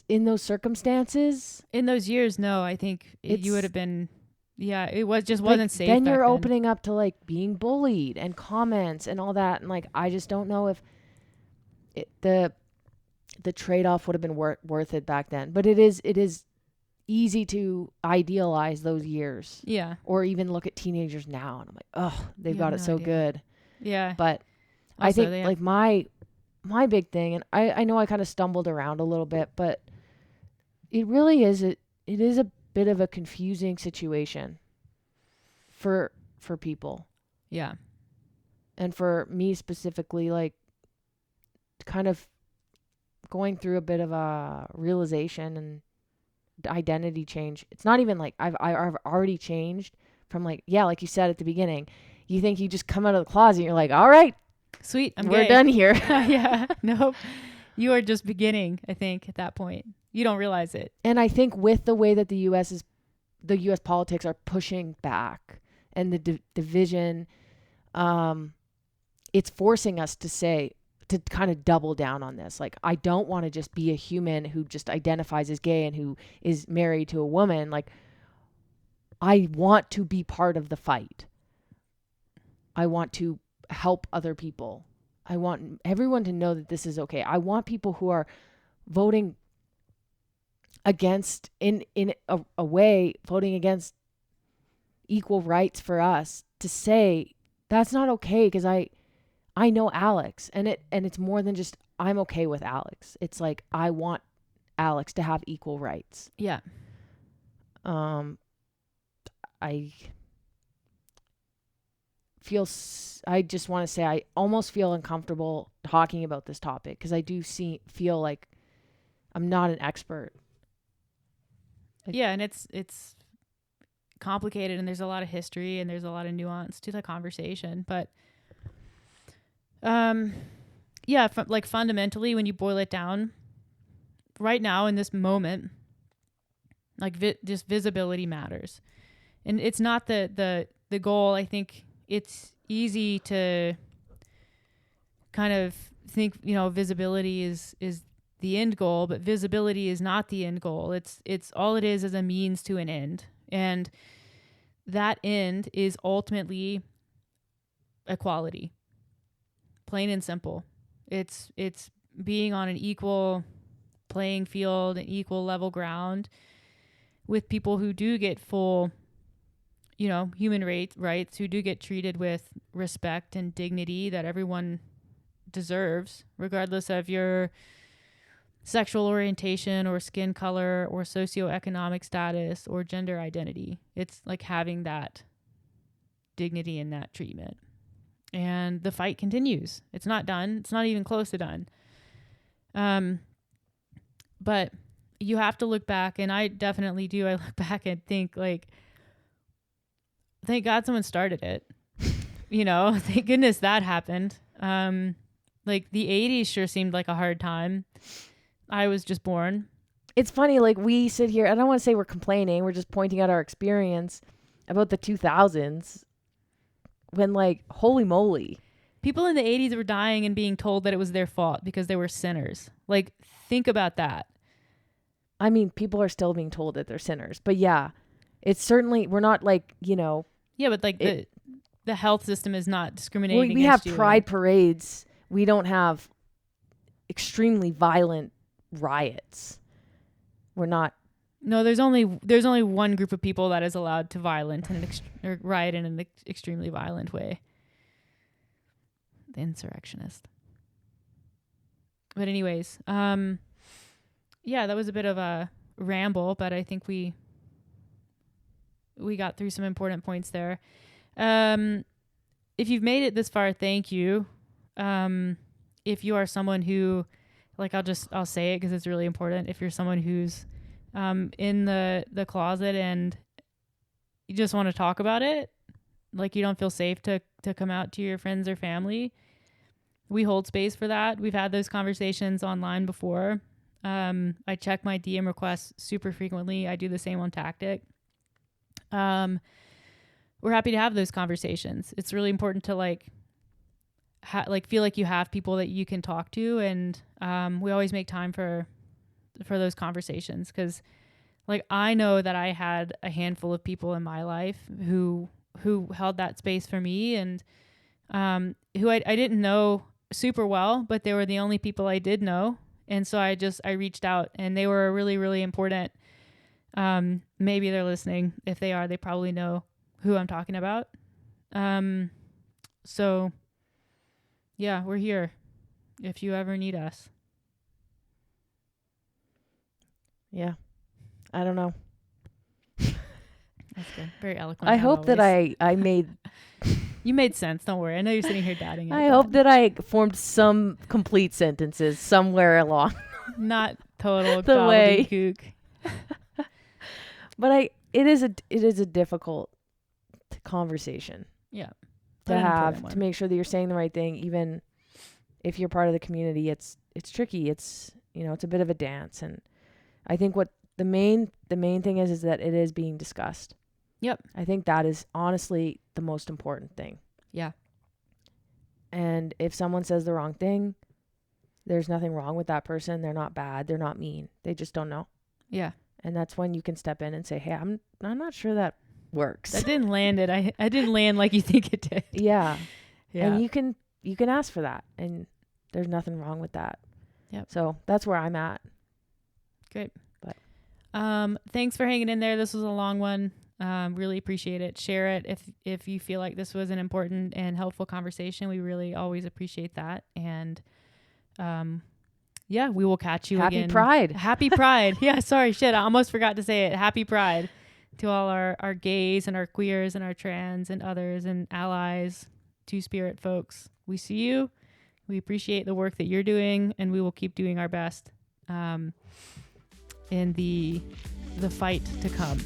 those circumstances? In those years, no, I think you would have been. Yeah, it wasn't safe. Then you're opening up to like being bullied and comments and all that, and like I just don't know if the trade-off would have been worth it back then. But it is easy to idealize those years. Yeah. Or even look at teenagers now, and I'm like, they've got it so good. Yeah. But also, I think like my big thing, and I know I kind of stumbled around a little bit, but it really is it is a bit of a confusing situation for people. Yeah. And for me specifically, like kind of going through a bit of a realization and identity change. It's not even like I've already changed from like, yeah, like you said at the beginning, you think you just come out of the closet and you're like, all right, sweet, we're gay. done here. Yeah. Nope. You are just beginning, I think, at that point. You don't realize it. And I think with the way that the U.S. politics are pushing back and the division it's forcing us to kind of double down on this. Like, I don't want to just be a human who just identifies as gay and who is married to a woman. Like, I want to be part of the fight. I want to help other people. I want everyone to know that this is okay. I want people who are voting against, in a way, voting against equal rights for us, to say that's not okay, because I know Alex, and it's more than just I'm okay with Alex. It's like, I want Alex to have equal rights. Yeah. I just want to say I almost feel uncomfortable talking about this topic, because I do feel like I'm not an expert. Yeah, and it's complicated, and there's a lot of history, and there's a lot of nuance to the conversation, but yeah, like fundamentally, when you boil it down, right now in this moment, like just visibility matters, and it's not the goal. I think it's easy to kind of think, visibility is the end goal, but visibility is not the end goal. It's all it is a means to an end, and that end is ultimately equality. Plain and simple. It's being on an equal playing field, an equal level ground with people who do get full, human rights, who do get treated with respect and dignity that everyone deserves, regardless of your sexual orientation or skin color or socioeconomic status or gender identity. It's like having that dignity in that treatment. And the fight continues. It's not done. It's not even close to done. But you have to look back, and I definitely do. I look back and think, like, thank God someone started it. Thank goodness that happened. Like, the 80s sure seemed like a hard time. I was just born. It's funny, like, we sit here, I don't want to say we're complaining, we're just pointing out our experience about the 2000s, when, like, holy moly. People in the 80s were dying and being told that it was their fault because they were sinners. Like, think about that. I mean, people are still being told that they're sinners. But yeah, it's certainly, we're not like, Yeah, but like the health system is not discriminating we have against you. pride parades. We don't have extremely violent riots. We're not. No, there's only one group of people that is allowed to or riot in an extremely violent way. The insurrectionist. But anyways, yeah, that was a bit of a ramble, but I think we got through some important points there. If you've made it this far, thank you. If you are someone who, like, I'll say it because it's really important. If you're someone who's in the closet and you just want to talk about it, like, you don't feel safe to come out to your friends or family, we hold space for that. We've had those conversations online before. I check my DM requests super frequently. I do the same on Tactic. We're happy to have those conversations. It's really important to feel like you have people that you can talk to, and we always make time for those conversations, because, like, I know that I had a handful of people in my life who held that space for me, and who I didn't know super well, but they were the only people I did know. And so I reached out, and they were really, really important. Maybe they're listening. If they are, they probably know who I'm talking about. So yeah, we're here if you ever need us. Yeah. I don't know. That's good. Very eloquent. I hope that I made... You made sense. Don't worry. I know you're sitting here doubting it. I hope that I formed some complete sentences somewhere along. Not total the way. Gobbledygook. But it is a difficult conversation. Yeah. To have, to make sure that you're saying the right thing, even if you're part of the community. It's tricky. It's, it's a bit of a dance, and I think what the main thing is that it is being discussed. Yep. I think that is honestly the most important thing. Yeah. And if someone says the wrong thing, there's nothing wrong with that person. They're not bad. They're not mean. They just don't know. Yeah. And that's when you can step in and say, hey, I'm not sure that works. That didn't land it. I didn't land like you think it did. Yeah. Yeah. And you can ask for that. And there's nothing wrong with that. Yep. So that's where I'm at. Great. But thanks for hanging in there. This was a long one. Really appreciate it. Share it if you feel like this was an important and helpful conversation. We really always appreciate that. And yeah, we will catch you again. Happy Pride. Happy Pride. Yeah, sorry, shit. I almost forgot to say it. Happy Pride to all our gays and our queers and our trans and others and allies, Two-Spirit folks. We see you. We appreciate the work that you're doing, and we will keep doing our best in the fight to come.